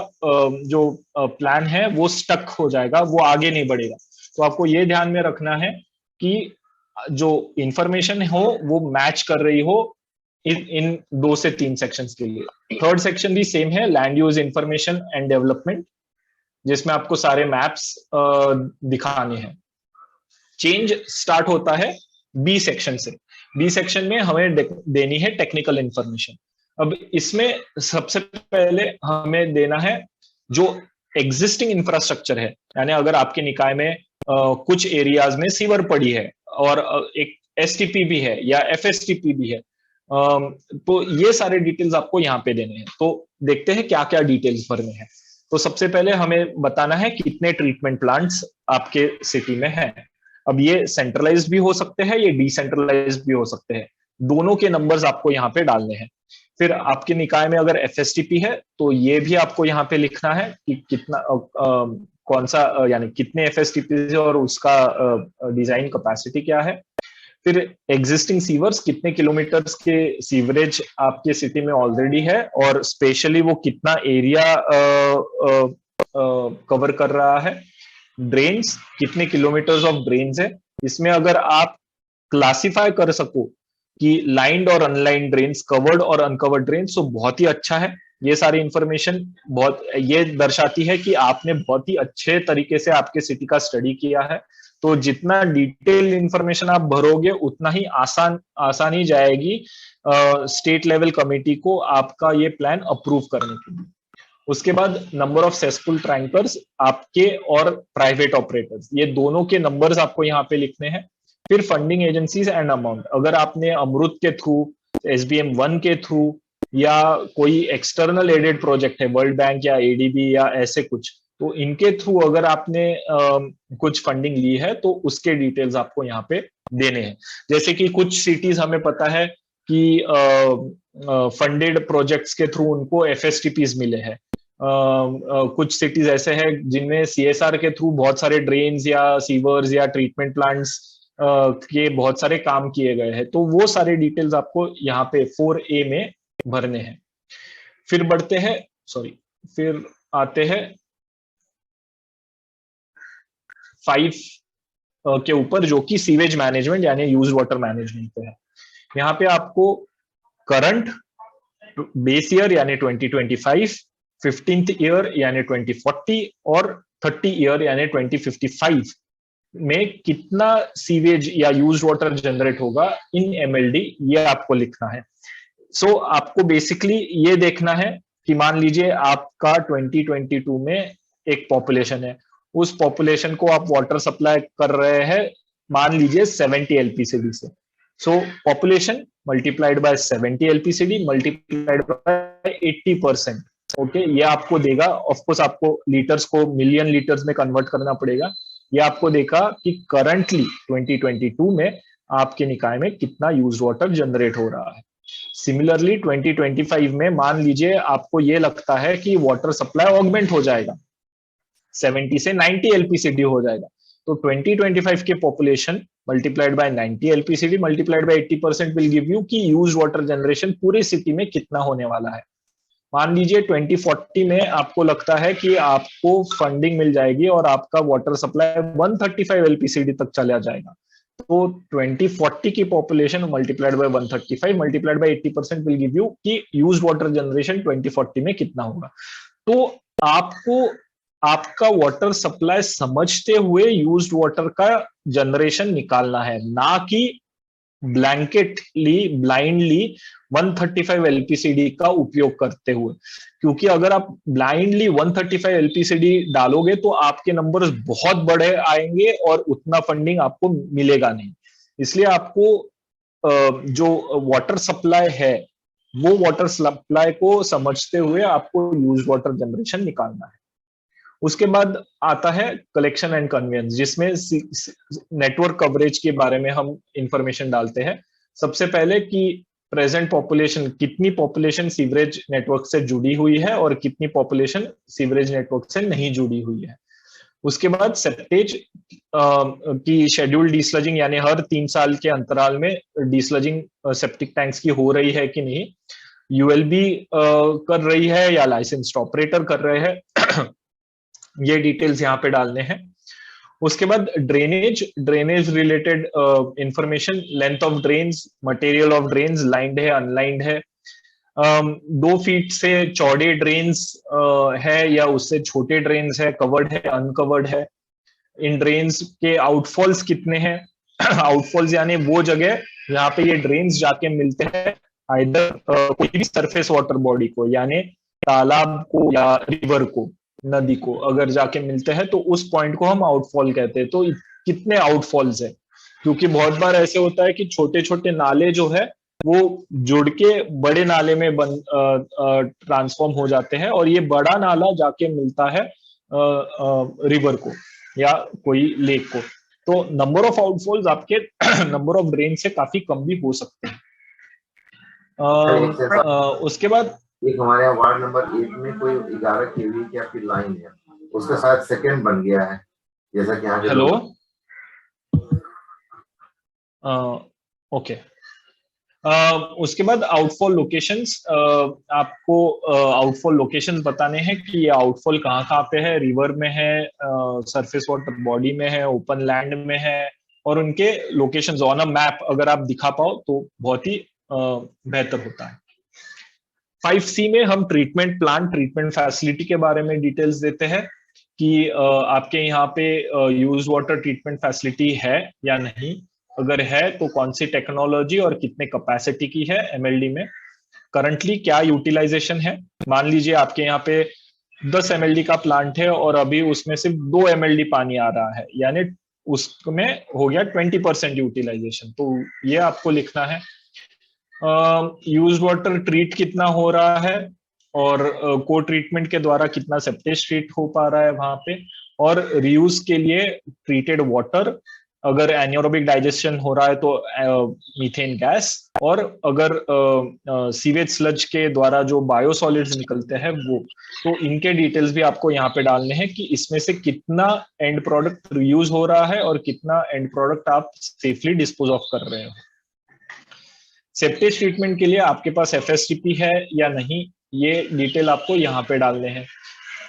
जो प्लान है वो स्टक हो जाएगा, वो आगे नहीं बढ़ेगा। तो आपको ये ध्यान में रखना है कि जो इंफॉर्मेशन हो वो मैच कर रही हो इन 2 से 3 सेक्शंस के लिए। थर्ड सेक्शन भी सेम है, land use information and development, जिसमें आपको सारे मैप्स दिखाने हैं। चेंज स्टार्ट होता है बी सेक्शन से। बी सेक्शन में हमें देनी है टेक्निकल इंफॉर्मेशन। अब इसमें सबसे पहले हमें देना है जो एग्जिस्टिंग इंफ्रास्ट्रक्चर है, यानी अगर आपके निकाय में कुछ एरियाज में सीवर पड़ी है और एक एसटीपी भी है या एफएसटीपी भी है, तो ये सारे डिटेल्स आपको यहाँ पे देने हैं। तो देखते हैं क्या क्या डिटेल्स भरने हैं। तो सबसे पहले हमें बताना है कितने ट्रीटमेंट प्लांट्स आपके सिटी में हैं। अब ये सेंट्रलाइज्ड भी हो सकते हैं, ये डिसेंट्रलाइज्ड भी हो सकते हैं, दोनों के नंबर्स आपको यहाँ पे डालने हैं। फिर आपके निकाय में अगर एफएसटीपी है तो ये भी आपको यहाँ पे लिखना है कि कितना कौन सा यानी कितने एफएसटीपी है और उसका डिजाइन कैपेसिटी क्या है। फिर एग्जिस्टिंग सीवर्स, कितने किलोमीटर्स के सीवरेज आपके सिटी में ऑलरेडी है और स्पेशली वो कितना एरिया कवर कर रहा है। ड्रेन्स, कितने किलोमीटर्स ऑफ ड्रेन्स है। इसमें अगर आप क्लासिफाई कर सको कि लाइन्ड और अनलाइन्ड ड्रेन्स, कवर्ड और अनकवर्ड ड्रेन्स, तो बहुत ही अच्छा है। ये सारी इंफॉर्मेशन बहुत ये दर्शाती है कि आपने बहुत ही अच्छे तरीके से आपके सिटी का स्टडी किया है। तो जितना डिटेल इंफॉर्मेशन आप भरोगे उतना ही आसानी जाएगी स्टेट लेवल कमेटी को आपका ये प्लान अप्रूव करने के लिए। उसके बाद नंबर ऑफ सेसफुल टैंकर्स आपके और प्राइवेट ऑपरेटर्स, ये दोनों के नंबर्स आपको यहाँ पे लिखने हैं। फिर फंडिंग एजेंसीज एंड अमाउंट, अगर आपने अमृत के थ्रू, SBM 1 के थ्रू या कोई एक्सटर्नल एडेड प्रोजेक्ट है, वर्ल्ड बैंक या ADB या ऐसे कुछ, तो इनके थ्रू अगर आपने कुछ फंडिंग ली है तो उसके डिटेल्स आपको यहाँ पे देने हैं। जैसे कि कुछ सिटीज हमें पता है कि फंडेड प्रोजेक्ट्स के थ्रू उनको FSTPs मिले हैं। कुछ सिटीज ऐसे हैं जिनमें CSR के थ्रू बहुत सारे ड्रेन्स या सीवर्स या ट्रीटमेंट प्लांट्स के बहुत सारे काम किए गए हैं, तो वो सारे डिटेल्स आपको यहाँ पे 4A में भरने हैं। फिर बढ़ते हैं, फिर आते हैं 5 के ऊपर, जो कि सीवेज मैनेजमेंट यानी यूज वाटर मैनेजमेंट पे है। यहाँ पे आपको करंट बेस ईयर यानी 2025, 15th ईयर यानी 2040 और 30 ईयर यानी 2055 में कितना सीवेज या यूज वाटर जनरेट होगा इन MLD, ये आपको लिखना है। सो आपको बेसिकली ये देखना है कि मान लीजिए आपका 2022 में एक पॉपुलेशन है, उस पॉपुलेशन को आप वाटर सप्लाई कर रहे हैं मान लीजिए 70 LPCD से। सो population multiplied by 70 LPCD multiplied by 80%, okay, ये आपको देगा। ऑफ कोर्स आपको लीटर्स को मिलियन लीटर्स में कन्वर्ट करना पड़ेगा। ये आपको देखा कि करंटली 2022 में आपके निकाय में कितना यूज वाटर जनरेट हो रहा है। सिमिलरली 2025 में मान लीजिए आपको ये लगता है कि वाटर सप्लाई ऑगमेंट हो जाएगा, 70 से 90 LPCD हो जाएगा, तो 2025 के population multiplied by 90 LPCD multiplied by 80% will give you कि यूज वाटर जनरेशन पूरी सिटी में कितना होने वाला है। मान लीजिए 2040 में आपको लगता है कि आपको फंडिंग मिल जाएगी और आपका वाटर सप्लाई 135 LPCD तक चला जाएगा, तो 2040 की population multiplied by 135 multiplied by 80% will give you कि यूज वाटर जनरेशन 2040 में कितना होगा। तो आपको आपका वाटर सप्लाई समझते हुए यूज्ड वाटर का जनरेशन निकालना है, ना कि ब्लैंकेटली ब्लाइंडली 135 LPCD का उपयोग करते हुए। क्योंकि अगर आप ब्लाइंडली 135 LPCD डालोगे तो आपके नंबर्स बहुत बड़े आएंगे और उतना फंडिंग आपको मिलेगा नहीं। इसलिए आपको जो वाटर सप्लाई है वो वाटर सप्लाई को समझते हुए आपको यूज वाटर जनरेशन निकालना है। उसके बाद आता है कलेक्शन एंड कन्वेंस, जिसमें नेटवर्क कवरेज के बारे में हम इंफॉर्मेशन डालते हैं। सबसे पहले कि प्रेजेंट पॉपुलेशन, कितनी पॉपुलेशन सीवरेज नेटवर्क से जुड़ी हुई है और कितनी पॉपुलेशन सीवरेज नेटवर्क से नहीं जुड़ी हुई है। उसके बाद सेप्टेज की शेड्यूल डीस्लजिंग, यानी हर 3 साल के अंतराल में डीस्लजिंग सेप्टिक टैंक्स की हो रही है कि नहीं, ULB कर रही है या लाइसेंस्ड ऑपरेटर कर रहे हैं, ये डिटेल्स यहाँ पे डालने हैं। उसके बाद drainage related information, length of drains, material of drains, lined है अनलाइंड है, 2 फीट से चौड़े ड्रेन्स है या उससे छोटे ड्रेन्स है, कवर्ड है अनकवर्ड है, इन ड्रेन्स के आउटफॉल्स कितने हैं आउटफॉल्स यानी वो जगह जहाँ पे ये ड्रेन्स जाके मिलते हैं आइदर कोई भी सरफेस वाटर बॉडी को, यानी तालाब को या रिवर को, नदी को अगर जाके मिलते हैं तो उस पॉइंट को हम आउटफॉल कहते हैं। तो कितने आउटफॉल्स है, क्योंकि बहुत बार ऐसे होता है कि छोटे छोटे नाले जो है वो जुड़ के बड़े नाले में ट्रांसफॉर्म हो जाते हैं और ये बड़ा नाला जाके मिलता है रिवर को या कोई लेक को। तो नंबर ऑफ आउटफॉल्स आपके नंबर ऑफ ड्रेन से काफी कम भी हो सकते हैं। उसके बाद एक हमारे यहाँ वार्ड नंबर 1 में कोई 11 kV की आपकी लाइन है, उसका शायद सेकंड बन गया है, जैसा कि यहाँ हेलो ओके। उसके बाद आउटफॉल लोकेशंस, आपको आउटफॉल लोकेशंस बताने हैं कि ये आउटफॉल कहाँ पे है, रिवर में है, सरफेस वाटर बॉडी में है, ओपन लैंड में है, और उनके लोकेशंस ऑन अ मैप अगर आप दिखा पाओ तो बहुत ही बेहतर होता है। 5C में हम ट्रीटमेंट प्लांट, ट्रीटमेंट फैसिलिटी के बारे में डिटेल्स देते हैं कि आपके यहाँ पे यूज वाटर ट्रीटमेंट फैसिलिटी है या नहीं, अगर है तो कौन सी टेक्नोलॉजी और कितने कैपेसिटी की है MLD में, करंटली क्या यूटिलाइजेशन है। मान लीजिए आपके यहाँ पे 10 MLD का प्लांट है और अभी उसमें सिर्फ 2 MLD पानी आ रहा है, यानी उसमें हो गया 20% यूटिलाइजेशन, तो ये आपको लिखना है। यूज वाटर ट्रीट कितना हो रहा है और को ट्रीटमेंट के द्वारा कितना सेप्टेज ट्रीट हो पा रहा है वहां पे, और रीयूज के लिए ट्रीटेड वाटर अगर एनियोरोबिक डाइजेशन हो रहा है तो मीथेन गैस, और अगर सीवेज स्लज के द्वारा जो बायोसॉलिड्स निकलते हैं वो, तो इनके डिटेल्स भी आपको यहाँ पे डालने हैं कि इसमें से कितना एंड प्रोडक्ट रीयूज हो रहा है और कितना एंड प्रोडक्ट आप सेफली डिस्पोज ऑफ कर रहे हो। सेप्टेज ट्रीटमेंट के लिए आपके पास एफएसटीपी है या नहीं, ये डिटेल आपको यहाँ पे डालने हैं।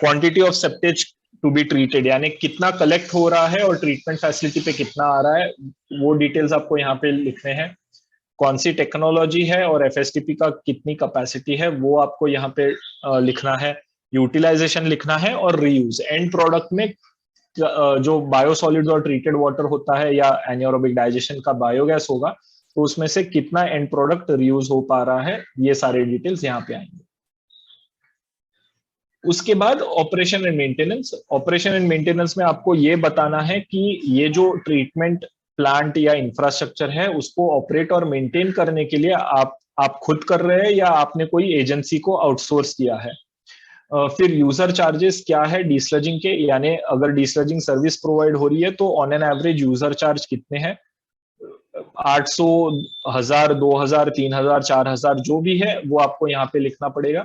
Quantity of septage to be treated, यानी कितना कलेक्ट हो रहा है और ट्रीटमेंट फैसिलिटी पे कितना आ रहा है, वो डिटेल्स आपको यहाँ पे लिखने हैं। कौन सी टेक्नोलॉजी है और एफएसटीपी का कितनी कैपेसिटी है वो आपको यहाँ पे लिखना है। यूटिलाइजेशन लिखना है और रीयूज, एंड प्रोडक्ट में जो बायोसॉलिड्स और ट्रीटेड वाटर होता है या एनियोरोबिक डाइजेशन का बायोगैस होगा, तो उसमें से कितना एंड प्रोडक्ट रीयूज हो पा रहा है, ये सारे डिटेल्स यहाँ पे आएंगे। उसके बाद operation and maintenance. Operation and maintenance में आपको ये बताना है कि ये जो ट्रीटमेंट प्लांट या इंफ्रास्ट्रक्चर है उसको ऑपरेट और मेंटेन करने के लिए आप खुद कर रहे हैं या आपने कोई एजेंसी को आउटसोर्स किया है। फिर यूजर चार्जेस क्या है डीस्लजिंग के, यानी अगर डीस्लजिंग सर्विस प्रोवाइड हो रही है तो on an average user charge कितने हैं, 800, 1000, 2000, 3000, 4000 जो भी है वो आपको यहाँ पे लिखना पड़ेगा।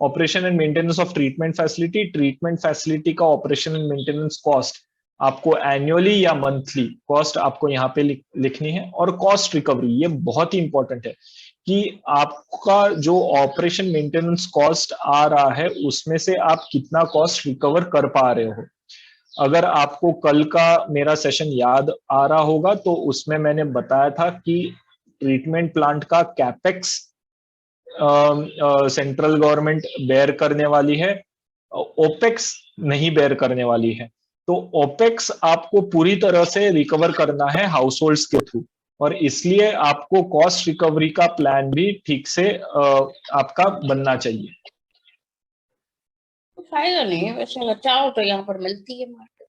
Operation and maintenance of treatment facility, treatment facility का ऑपरेशन एंड मेंटेनेंस कॉस्ट आपको एनुअली या मंथली कॉस्ट आपको यहाँ पे लिखनी है। और कॉस्ट रिकवरी, ये बहुत ही इंपॉर्टेंट है कि आपका जो ऑपरेशन मेंटेनेंस कॉस्ट आ रहा है उसमें से आप कितना कॉस्ट रिकवर कर पा रहे हो। अगर आपको कल का मेरा सेशन याद आ रहा होगा तो उसमें मैंने बताया था कि ट्रीटमेंट प्लांट का कैपेक्स सेंट्रल गवर्नमेंट बेयर करने वाली है, ओपेक्स नहीं बेयर करने वाली है। तो ओपेक्स आपको पूरी तरह से रिकवर करना है हाउस होल्ड्स के थ्रू, और इसलिए आपको कॉस्ट रिकवरी का प्लान भी ठीक से आपका बनना चाहिए। फायदा नहीं है वैसे, अगर चाहो तो यहाँ पर मिलती है मार्केट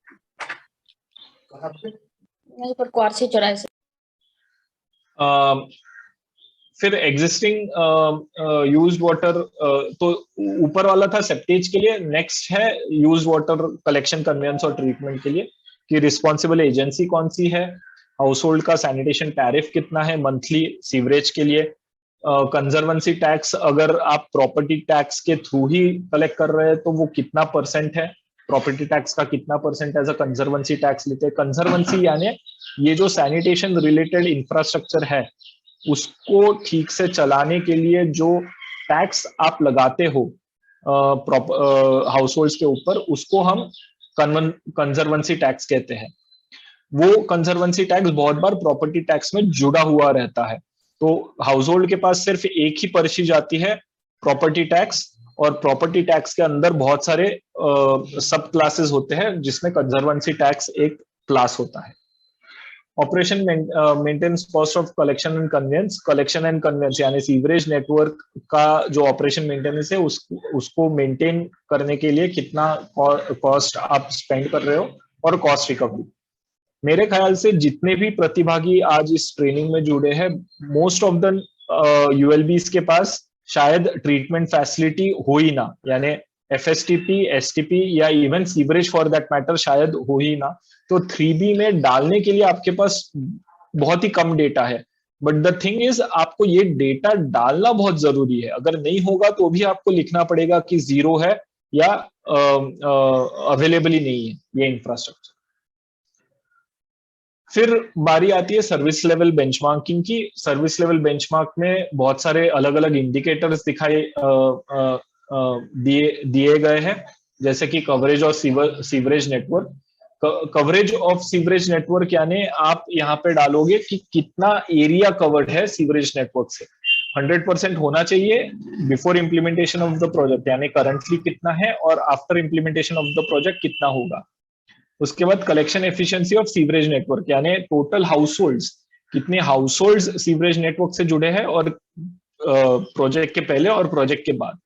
यहीं पर क्वारसी चौराहे से। फिर एग्जिस्टिंग यूज्ड वाटर, तो ऊपर वाला था सेप्टेज के लिए। नेक्स्ट है यूज्ड वाटर कलेक्शन, कन्वेंस और ट्रीटमेंट के लिए कि रिस्पॉन्सिबल एजेंसी कौन सी है, हाउस होल्ड का सैनिटेशन टैरिफ कितना है मंथली सीवरेज के लिए, कंजर्वेंसी टैक्स अगर आप प्रॉपर्टी टैक्स के थ्रू ही कलेक्ट कर रहे हैं तो वो कितना परसेंट है, प्रॉपर्टी टैक्स का कितना percent as a conservancy tax लेते हैं। कंजर्वेंसी यानी ये जो सैनिटेशन रिलेटेड इंफ्रास्ट्रक्चर है उसको ठीक से चलाने के लिए जो टैक्स आप लगाते हो हाउस होल्ड्स के ऊपर, उसको हम कंजर्वेंसी टैक्स कहते हैं। वो कंजर्वेंसी टैक्स बहुत बार प्रॉपर्टी टैक्स में जुड़ा हुआ रहता है, तो हाउस होल्ड के पास सिर्फ एक ही पर्ची जाती है प्रॉपर्टी टैक्स, और प्रॉपर्टी टैक्स के अंदर बहुत सारे सब क्लासेस होते हैं जिसमें कंजर्वेंसी टैक्स एक क्लास होता है। Operation maintenance cost of collection and conveyance, collection and conveyance यानी सीवरेज नेटवर्क का जो ऑपरेशन मेंटेनेंस है उसको मेंटेन करने के लिए कितना कॉस्ट आप स्पेंड कर रहे हो, और कॉस्ट रिकवरी। मेरे ख्याल से जितने भी प्रतिभागी आज इस ट्रेनिंग में जुड़े हैं, मोस्ट ऑफ द यूएलबीज के पास शायद ट्रीटमेंट फैसिलिटी हो ही ना, यानी एफएसटीपी, एसटीपी या even sewerage for that matter शायद हो ही ना। तो 3B में डालने के लिए आपके पास बहुत ही कम डेटा है, बट द थिंग इज आपको ये डेटा डालना बहुत जरूरी है। अगर नहीं होगा तो भी आपको लिखना पड़ेगा कि 0 है या अवेलेबल ही नहीं है ये इंफ्रास्ट्रक्चर। फिर बारी आती है सर्विस लेवल बेंचमार्किंग की। सर्विस लेवल बेंचमार्क में बहुत सारे अलग अलग इंडिकेटर्स दिए गए हैं, जैसे कि coverage of sewerage network. Coverage of sewerage network यानी आप यहाँ पे डालोगे कि कितना एरिया कवर्ड है सीवरेज नेटवर्क से। 100% होना चाहिए before implementation of the project, यानी करंटली कितना है और after implementation of the project कितना होगा। उसके बाद collection efficiency of sewerage network, यानी टोटल हाउस होल्ड्स, कितने हाउस होल्ड्स सीवरेज नेटवर्क से जुड़े हैं और प्रोजेक्ट के पहले और प्रोजेक्ट के बाद।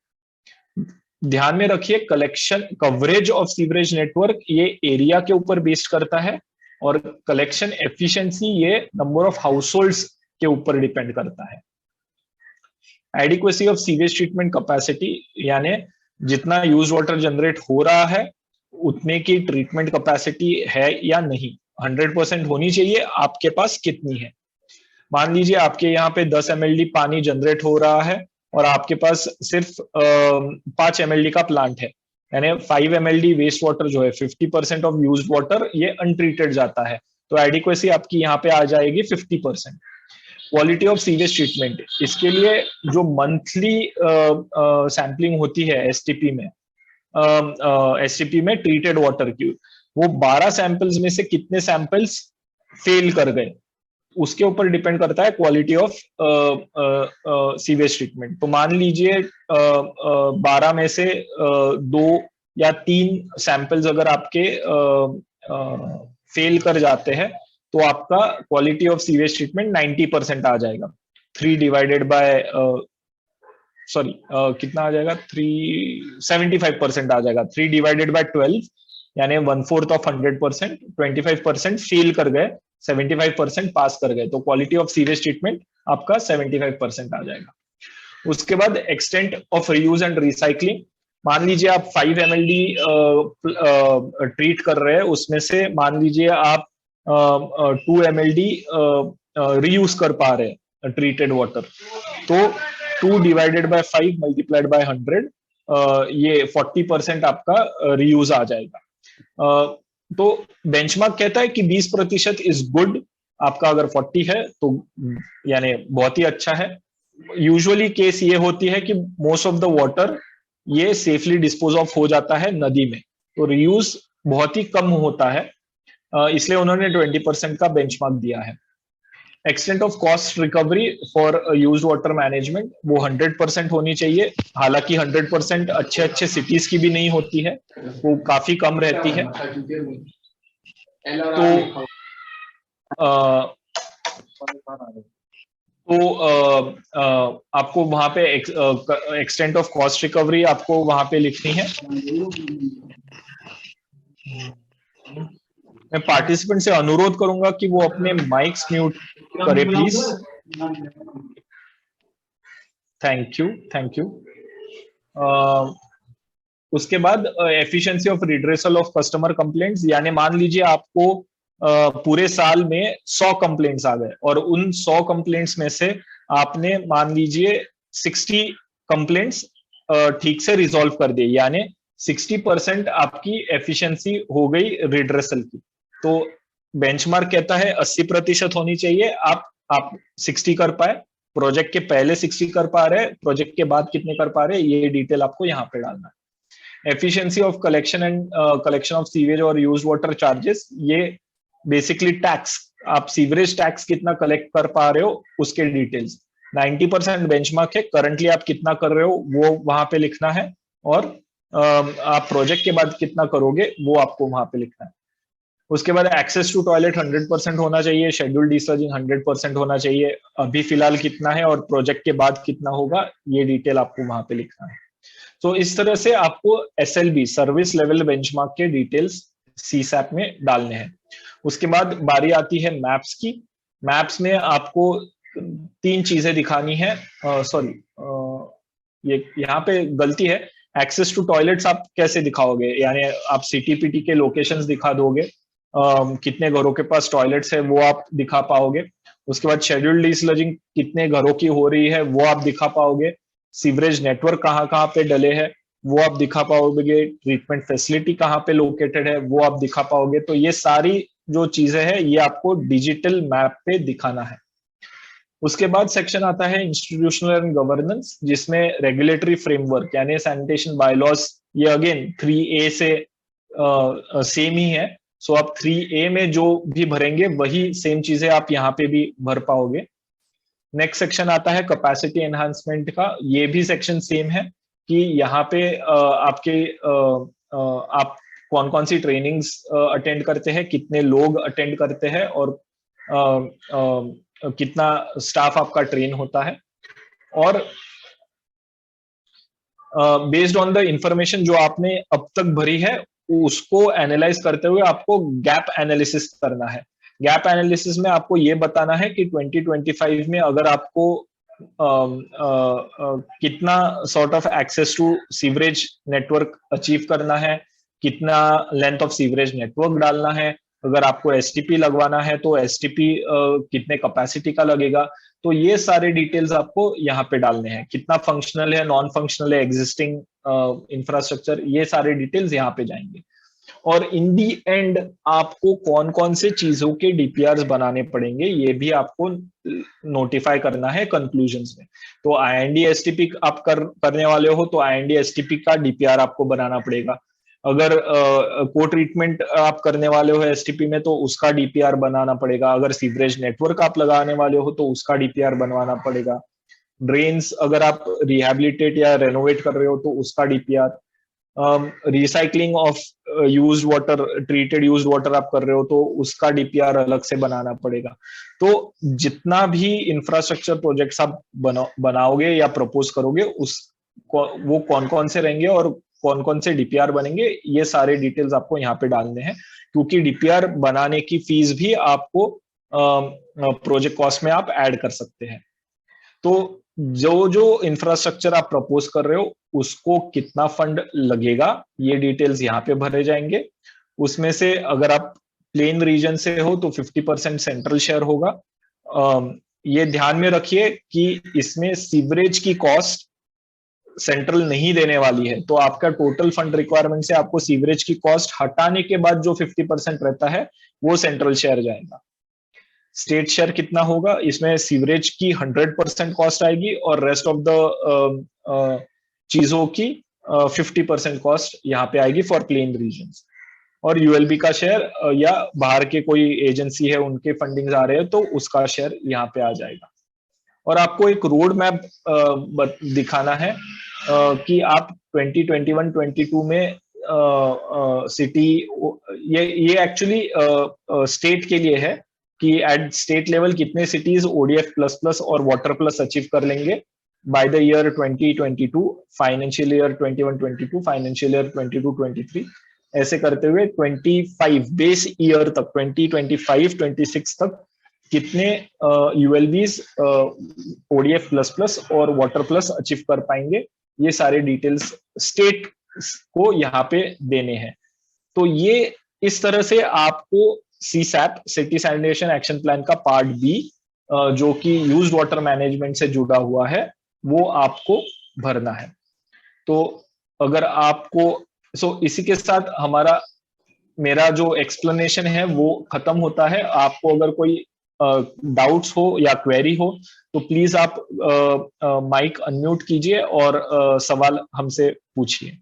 ध्यान में रखिए collection coverage of sewerage network ये एरिया के ऊपर बेस्ड करता है, और कलेक्शन एफिशिएंसी ये नंबर ऑफ हाउस होल्ड्स के ऊपर डिपेंड करता है। Adequacy of sewage treatment capacity, यानी जितना यूज वाटर जनरेट हो रहा है उतने की ट्रीटमेंट कैपेसिटी है या नहीं, 100% होनी चाहिए, आपके पास कितनी है। मान लीजिए आपके यहाँ पे 10 mld पानी जनरेट हो रहा है और आपके पास सिर्फ 5 mld का प्लांट है, यानी 5 mld वेस्ट वाटर जो है 50% ऑफ यूज्ड वाटर ये अनट्रीटेड जाता है, तो एडिक्वेसी आपकी यहाँ पे आ जाएगी 50%। क्वालिटी ऑफ सीवेज ट्रीटमेंट, इसके लिए जो मंथली सैम्पलिंग होती है एसटीपी में ट्रीटेड वाटर की, वो 12 सैंपल्स में से कितने सैंपल्स फेल कर गए उसके ऊपर डिपेंड करता है क्वालिटी ऑफ सीवेज ट्रीटमेंट। तो मान लीजिए 12 में से 2 या 3 सैंपल्स अगर आपके फेल कर जाते हैं तो आपका क्वालिटी ऑफ सीवेज ट्रीटमेंट 90% आ जाएगा। 3 डिवाइडेड बाय कितना आ जाएगा, 75% आ जाएगा। 3 डिवाइडेड बाय 12 यानी 1/4 ऑफ 100%, 25% फेल कर गए, 75% पास कर गए, तो क्वालिटी ऑफ सीवेज ट्रीटमेंट आपका 75% आ जाएगा। उसके बाद extent of reuse and recycling, मान लीजिए आप 5 mld ट्रीट कर रहे हैं, उसमें से मान लीजिए आप 2 mld रीयूज कर पा रहे हैं ट्रीटेड वाटर, तो 2 डिवाइडेड बाय 5 मल्टीप्लाइड बाय 100 ये 40% आपका रीयूज आ जाएगा। तो बेंचमार्क कहता है कि 20% इज गुड, आपका अगर 40 है तो यानी बहुत ही अच्छा है। यूजुअली केस ये होती है कि मोस्ट ऑफ द वाटर ये सेफली डिस्पोज ऑफ हो जाता है नदी में, तो रीयूज बहुत ही कम होता है, इसलिए उन्होंने 20% का बेंचमार्क दिया है। Extent of cost recovery for used water management, वो 100% होनी चाहिए। हालांकि 100% अच्छे सिटीज की भी नहीं होती है, वो काफी कम रहती है। तो आपको वहां पे एक्सटेंट ऑफ कॉस्ट रिकवरी आपको वहां पे लिखनी है। मैं पार्टिसिपेंट से अनुरोध करूंगा कि वो अपने माइक्स म्यूट करे प्लीज। Thank you. उसके बाद efficiency of redressal of customer complaints, यानी मान लीजिए आपको पूरे साल में 100 कंप्लेंट्स आ गए और उन 100 कंप्लेंट्स में से आपने मान लीजिए 60 कंप्लेंट्स ठीक से रिजॉल्व कर दिए, यानी 60% आपकी एफिशिएंसी हो गई रिड्रेसल की। तो बेंचमार्क कहता है 80% होनी चाहिए, आप 60 कर पाए, प्रोजेक्ट के पहले 60 कर पा रहे, प्रोजेक्ट के बाद कितने कर पा रहे, ये डिटेल आपको यहाँ पे डालना है। Efficiency of collection of sewage और यूज वाटर चार्जेस, ये बेसिकली टैक्स, आप सीवरेज टैक्स कितना कलेक्ट कर पा रहे हो उसके डिटेल्स। 90% बेंचमार्क है, करंटली आप कितना कर रहे हो वो वहां पे लिखना है, और आप प्रोजेक्ट के बाद कितना करोगे वो आपको वहां पे लिखना है। उसके बाद एक्सेस टू टॉयलेट 100% होना चाहिए, शेड्यूल डिस्चार्जिंग 100% होना चाहिए, अभी फिलहाल कितना है और प्रोजेक्ट के बाद कितना होगा ये डिटेल आपको वहां पे लिखना है। तो इस तरह से आपको SLB सर्विस लेवल बेंचमार्क के डिटेल्स CSAP में डालने हैं। उसके बाद बारी आती है मैप्स की। मैप्स में आपको 3 चीजें दिखानी है, ये यहाँ पे गलती है, एक्सेस टू टॉयलेट्स आप कैसे दिखाओगे, यानी आप CTPT के लोकेशंस दिखा दोगे, कितने घरों के पास टॉयलेट्स है वो आप दिखा पाओगे। उसके बाद शेड्यूल डिस्लजिंग कितने घरों की हो रही है वो आप दिखा पाओगे, सीवरेज नेटवर्क कहाँ पे डले हैं वो आप दिखा पाओगे, ट्रीटमेंट फैसिलिटी कहाँ पे लोकेटेड है वो आप दिखा पाओगे। तो ये सारी जो चीजें हैं ये आपको डिजिटल मैप पे दिखाना है। उसके बाद सेक्शन आता है इंस्टीट्यूशनल एंड गवर्नेंस, जिसमें रेगुलेटरी फ्रेमवर्क यानी सैनिटेशन बायलॉज, ये अगेन 3A से सेम ही है। सो आप 3A में जो भी भरेंगे वही सेम चीजें आप यहाँ पे भी भर पाओगे। नेक्स्ट सेक्शन आता है कैपेसिटी एनहांसमेंट का, ये भी सेक्शन सेम है कि यहाँ पे आपके आप कौन कौन सी ट्रेनिंग्स अटेंड करते हैं, कितने लोग अटेंड करते हैं और कितना स्टाफ आपका ट्रेन होता है। और बेस्ड ऑन द इंफॉर्मेशन जो आपने अब तक भरी है उसको एनालाइज करते हुए आपको गैप एनालिसिस करना है। गैप एनालिसिस में आपको ये बताना है कि 2025 में अगर आपको कितना sort of access to sewerage network achieve करना है, कितना लेंथ ऑफ सीवरेज नेटवर्क डालना है, अगर आपको एसटीपी लगवाना है तो एसटीपी कितने कैपेसिटी का लगेगा, तो ये सारे डिटेल्स आपको यहाँ पे डालने हैं। कितना फंक्शनल है, नॉन फंक्शनल है, एग्जिस्टिंग इंफ्रास्ट्रक्चर, ये सारे डिटेल्स यहाँ पे जाएंगे। और इन दी एंड आपको कौन कौन से चीजों के डीपीआर बनाने पड़ेंगे ये भी आपको नोटिफाई करना है कंक्लूजन्स में। तो आईएनडी एसटीपी आप करने वाले हो तो आईएनडी एसटीपी का डीपीआर आपको बनाना पड़ेगा। अगर को ट्रीटमेंट आप करने वाले हो एसटीपी में तो उसका डीपीआर बनाना पड़ेगा। अगर सीवरेज नेटवर्क आप लगाने वाले हो तो उसका डीपीआर बनवाना पड़ेगा। ड्रेन्स अगर आप रिहैबिलिटेट या रेनोवेट कर रहे हो तो उसका DPR. Recycling of used water, treated used water आप कर रहे हो तो उसका डीपीआर अलग से बनाना पड़ेगा। तो जितना भी इंफ्रास्ट्रक्चर प्रोजेक्ट्स आप बनाओगे या प्रपोज करोगे उस वो कौन कौन से रहेंगे और कौन कौन से डीपीआर बनेंगे, ये सारे डिटेल्स आपको यहाँ पे डालने हैं, क्योंकि डीपीआर बनाने की फीस भी आपको प्रोजेक्ट कॉस्ट में आप ऐड कर सकते हैं। तो जो जो इंफ्रास्ट्रक्चर आप प्रपोज कर रहे हो उसको कितना फंड लगेगा ये डिटेल्स यहाँ पे भरे जाएंगे। उसमें से अगर आप प्लेन रीजन से हो तो 50% सेंट्रल शेयर होगा। ये ध्यान में रखिए कि इसमें सीवरेज की कॉस्ट सेंट्रल नहीं देने वाली है, तो आपका टोटल फंड रिक्वायरमेंट से आपको सीवरेज की कॉस्ट हटाने के बाद जो 50% रहता है वो सेंट्रल शेयर जाएगा। स्टेट शेयर कितना होगा, इसमें सीवरेज की 100% कॉस्ट आएगी और रेस्ट ऑफ द चीजों की 50% कॉस्ट यहाँ पे आएगी फॉर प्लेन रीजन्स। और यूएलबी का शेयर या बाहर के कोई एजेंसी है उनके फंडिंग आ रहे हैं तो उसका शेयर यहाँ पे आ जाएगा। और आपको एक रोड मैप दिखाना है कि आप 2021-22 में सिटी, ये एक्चुअली स्टेट के लिए है कि एट स्टेट लेवल कितने सिटीज ओडीएफ प्लस प्लस और वाटर प्लस अचीव कर लेंगे by the year 2022, financial year 21-22, financial year 22-23, ऐसे करते हुए 25 बेस ईयर तक 2025-26 तक कितने यूएलबीज ओडीएफ प्लस प्लस और वाटर प्लस अचीव कर पाएंगे, ये सारे डिटेल्स स्टेट को यहाँ पे देने हैं। तो ये इस तरह से आपको सीसैप, सिटी सैनिटेशन एक्शन प्लान का पार्ट बी, जो कि यूज्ड वाटर मैनेजमेंट से जुड़ा हुआ है, वो आपको भरना है। तो अगर आपको इसी के साथ मेरा जो एक्सप्लेनेशन है वो खत्म होता है। आपको अगर कोई डाउट्स हो या क्वेरी हो तो प्लीज आप माइक अनम्यूट कीजिए और सवाल हमसे पूछिए।